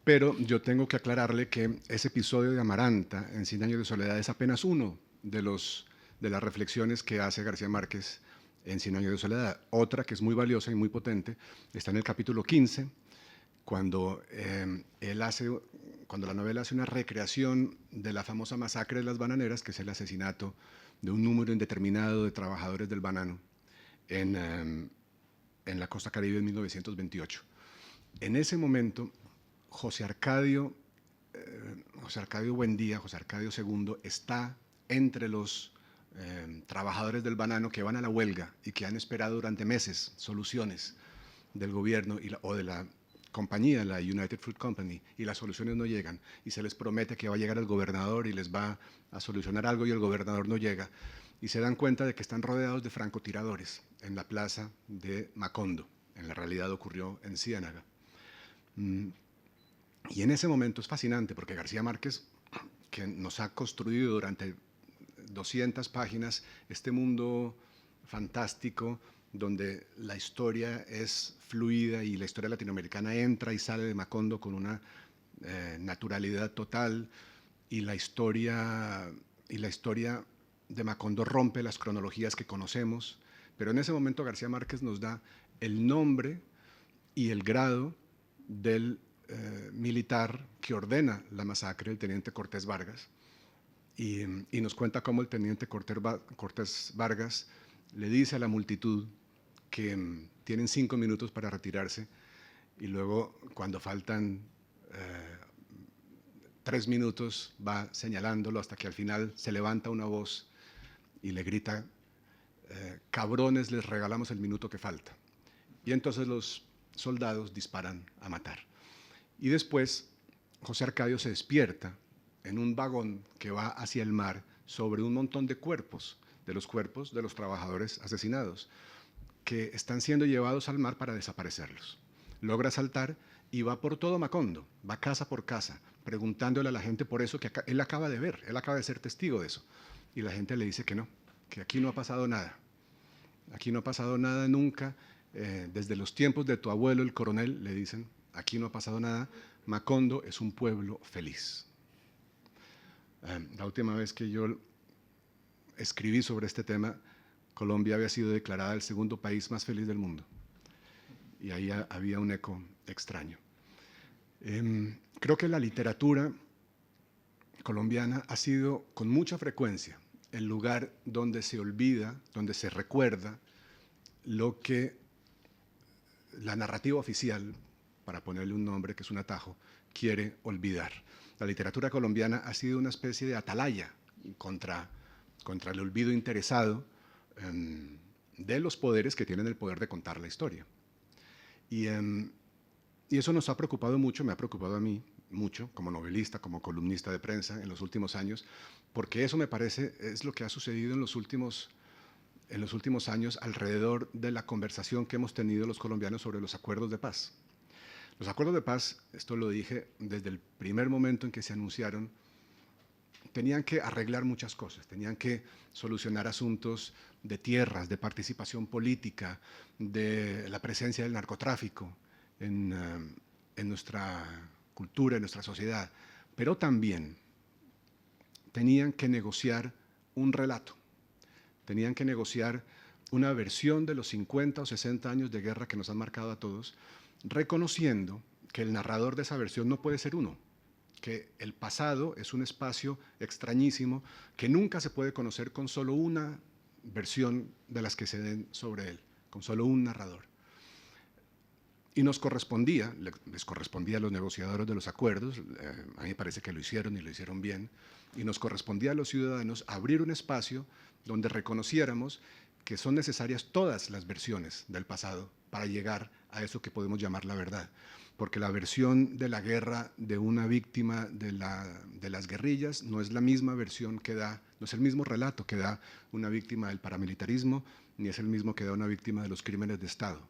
pero yo tengo que aclararle que ese episodio de Amaranta en 100 años de soledad es apenas uno de las reflexiones que hace García Márquez en 100 años de soledad. Otra que es muy valiosa y muy potente está en el capítulo 15, cuando la novela hace una recreación de la famosa masacre de las bananeras, que es el asesinato de un número indeterminado de trabajadores del banano en la costa caribe en 1928. En ese momento, José Arcadio Buendía, José Arcadio II, está entre los trabajadores del banano que van a la huelga y que han esperado durante meses soluciones del gobierno o de la compañía, la United Fruit Company, y las soluciones no llegan, y se les promete que va a llegar el gobernador y les va a solucionar algo, y el gobernador no llega, y se dan cuenta de que están rodeados de francotiradores en la plaza de Macondo. En la realidad ocurrió en Ciénaga. Y en ese momento es fascinante porque García Márquez, que nos ha construido durante 200 páginas este mundo fantástico donde la historia es fluida y la historia latinoamericana entra y sale de Macondo con una naturalidad total, y la historia de Macondo rompe las cronologías que conocemos, pero en ese momento García Márquez nos da el nombre y el grado del militar que ordena la masacre, el teniente Cortés Vargas, y nos cuenta cómo el teniente Cortés Vargas le dice a la multitud que tienen 5 minutos para retirarse, y luego cuando faltan 3 minutos va señalándolo hasta que al final se levanta una voz y le grita: cabrones, les regalamos el minuto que falta. Y entonces los soldados disparan a matar. Y después José Arcadio se despierta en un vagón que va hacia el mar sobre un montón de cuerpos de los trabajadores asesinados, que están siendo llevados al mar para desaparecerlos. Logra saltar y va por todo Macondo, va casa por casa, preguntándole a la gente por eso que él acaba de ver, él acaba de ser testigo de eso. Y la gente le dice que no, que aquí no ha pasado nada. Aquí no ha pasado nada nunca. Desde los tiempos de tu abuelo, el coronel, le dicen, aquí no ha pasado nada. Macondo es un pueblo feliz. La última vez que yo escribí sobre este tema, Colombia había sido declarada el segundo país más feliz del mundo. Y ahí había un eco extraño. Creo que la literatura colombiana ha sido con mucha frecuencia el lugar donde se olvida, donde se recuerda lo que la narrativa oficial, para ponerle un nombre que es un atajo, quiere olvidar. La literatura colombiana ha sido una especie de atalaya contra el olvido interesado de los poderes que tienen el poder de contar la historia. Y eso nos ha preocupado mucho, me ha preocupado a mí mucho, como novelista, como columnista de prensa en los últimos años, porque eso me parece es lo que ha sucedido en los últimos años alrededor de la conversación que hemos tenido los colombianos sobre los acuerdos de paz. Los acuerdos de paz, esto lo dije desde el primer momento en que se anunciaron, tenían que arreglar muchas cosas, tenían que solucionar asuntos de tierras, de participación política, de la presencia del narcotráfico en nuestra cultura, en nuestra sociedad, pero también tenían que negociar un relato, tenían que negociar una versión de los 50 o 60 años de guerra que nos han marcado a todos, reconociendo que el narrador de esa versión no puede ser uno, que el pasado es un espacio extrañísimo que nunca se puede conocer con solo una versión de las que se den sobre él, con solo un narrador. Y nos correspondía, les correspondía a los negociadores de los acuerdos, a mí me parece que lo hicieron y lo hicieron bien, y nos correspondía a los ciudadanos abrir un espacio donde reconociéramos que son necesarias todas las versiones del pasado para llegar a eso que podemos llamar la verdad. Porque la versión de la guerra de una víctima de las guerrillas no es la misma versión que da, no es el mismo relato que da una víctima del paramilitarismo, ni es el mismo que da una víctima de los crímenes de Estado.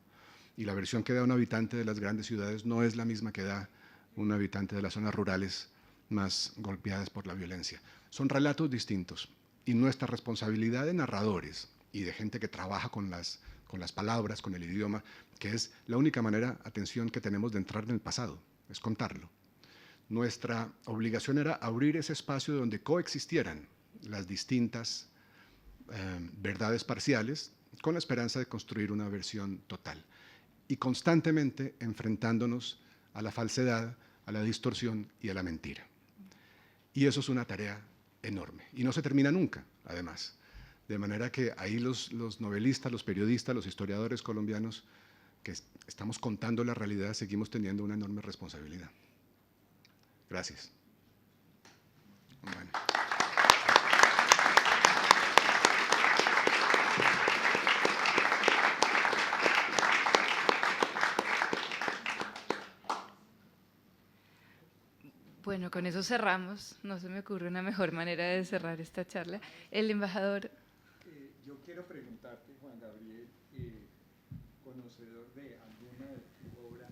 Y la versión que da un habitante de las grandes ciudades no es la misma que da un habitante de las zonas rurales más golpeadas por la violencia. Son relatos distintos y nuestra responsabilidad de narradores y de gente que trabaja con las palabras, con el idioma, que es la única manera, atención, que tenemos de entrar en el pasado, es contarlo. Nuestra obligación era abrir ese espacio donde coexistieran las distintas verdades parciales con la esperanza de construir una versión total. Y constantemente enfrentándonos a la falsedad, a la distorsión y a la mentira. Y eso es una tarea enorme. Y no se termina nunca, además. De manera que ahí los novelistas, los periodistas, los historiadores colombianos que estamos contando la realidad, seguimos teniendo una enorme responsabilidad. Gracias. Bueno. Bueno, con eso cerramos. No se me ocurre una mejor manera de cerrar esta charla. El embajador... Yo quiero preguntarte, Juan Gabriel, conocedor de alguna de tu obra,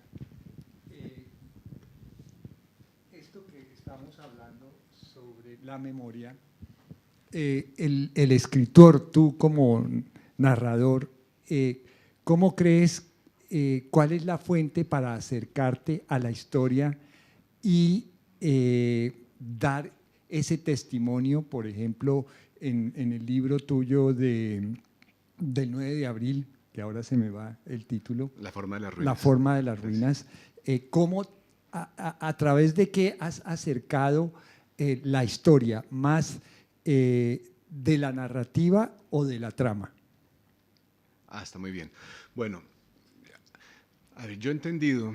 esto que estamos hablando sobre la memoria, el escritor, tú como narrador, ¿cómo crees, cuál es la fuente para acercarte a la historia y dar ese testimonio, por ejemplo, en el libro tuyo del 9 de abril, que ahora se me va el título? La forma de las ruinas. La forma de las ruinas. ¿Cómo, a través de qué has acercado la historia? ¿Más de la narrativa o de la trama? Está muy bien. Bueno, a ver, yo he entendido,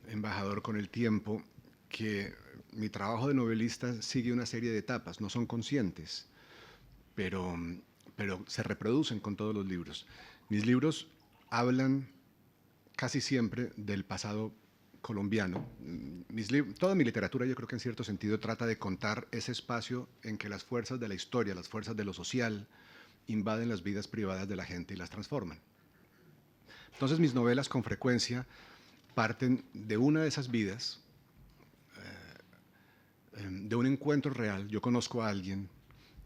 embajador, con el tiempo, que mi trabajo de novelista sigue una serie de etapas, no son conscientes, pero se reproducen con todos los libros. Mis libros hablan casi siempre del pasado colombiano. Toda mi literatura, yo creo que en cierto sentido trata de contar ese espacio en que las fuerzas de la historia, las fuerzas de lo social, invaden las vidas privadas de la gente y las transforman. Entonces mis novelas con frecuencia parten de una de esas vidas, de un encuentro real. Yo conozco a alguien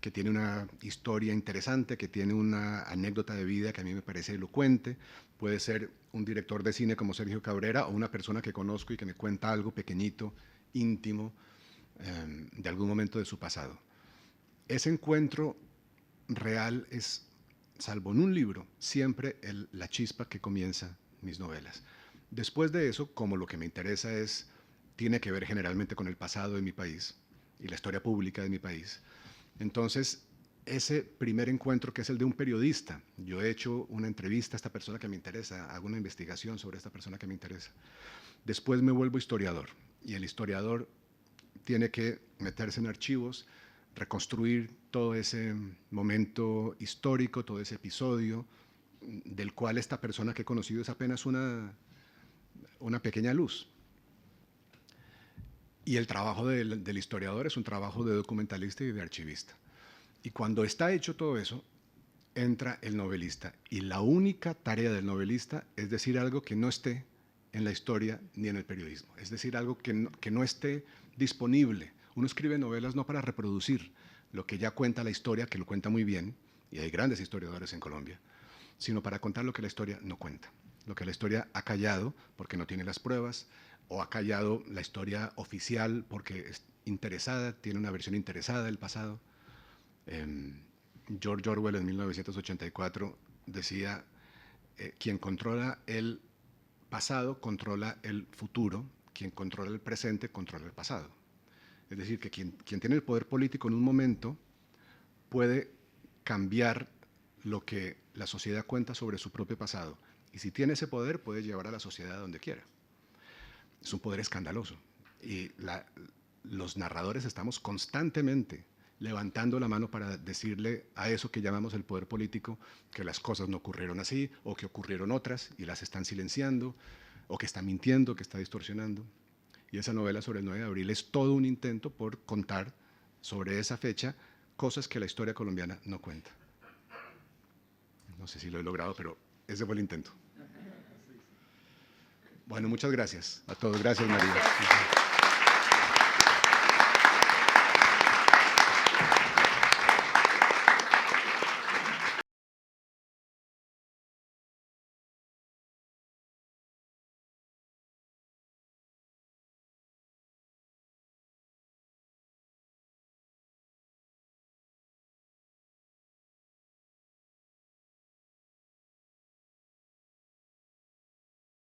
que tiene una historia interesante, que tiene una anécdota de vida que a mí me parece elocuente. Puede ser un director de cine como Sergio Cabrera o una persona que conozco y que me cuenta algo pequeñito, íntimo, de algún momento de su pasado. Ese encuentro real es, salvo en un libro, siempre la chispa que comienza mis novelas. Después de eso, como lo que me interesa tiene que ver generalmente con el pasado de mi país y la historia pública de mi país, entonces ese primer encuentro, que es el de un periodista, yo he hecho una entrevista a esta persona que me interesa, hago una investigación sobre esta persona que me interesa. Después me vuelvo historiador, y el historiador tiene que meterse en archivos, reconstruir todo ese momento histórico, todo ese episodio, del cual esta persona que he conocido es apenas una pequeña luz. Y el trabajo del historiador es un trabajo de documentalista y de archivista. Y cuando está hecho todo eso, entra el novelista. Y la única tarea del novelista es decir algo que no esté en la historia ni en el periodismo. Es decir, algo que no esté disponible. Uno escribe novelas no para reproducir lo que ya cuenta la historia, que lo cuenta muy bien, y hay grandes historiadores en Colombia, sino para contar lo que la historia no cuenta. Lo que la historia ha callado porque no tiene las pruebas, o ha callado la historia oficial porque es interesada, tiene una versión interesada del pasado. George Orwell en 1984 decía, quien controla el pasado controla el futuro, quien controla el presente controla el pasado. Es decir, que quien tiene el poder político en un momento puede cambiar lo que la sociedad cuenta sobre su propio pasado Y si tiene ese poder, puede llevar a la sociedad a donde quiera. Es un poder escandaloso. Y los narradores estamos constantemente levantando la mano para decirle a eso que llamamos el poder político que las cosas no ocurrieron así, o que ocurrieron otras y las están silenciando, o que está mintiendo, que está distorsionando. Y esa novela sobre el 9 de abril es todo un intento por contar sobre esa fecha cosas que la historia colombiana no cuenta. No sé si lo he logrado, pero ese fue el intento. Bueno, muchas gracias a todos. Gracias, María.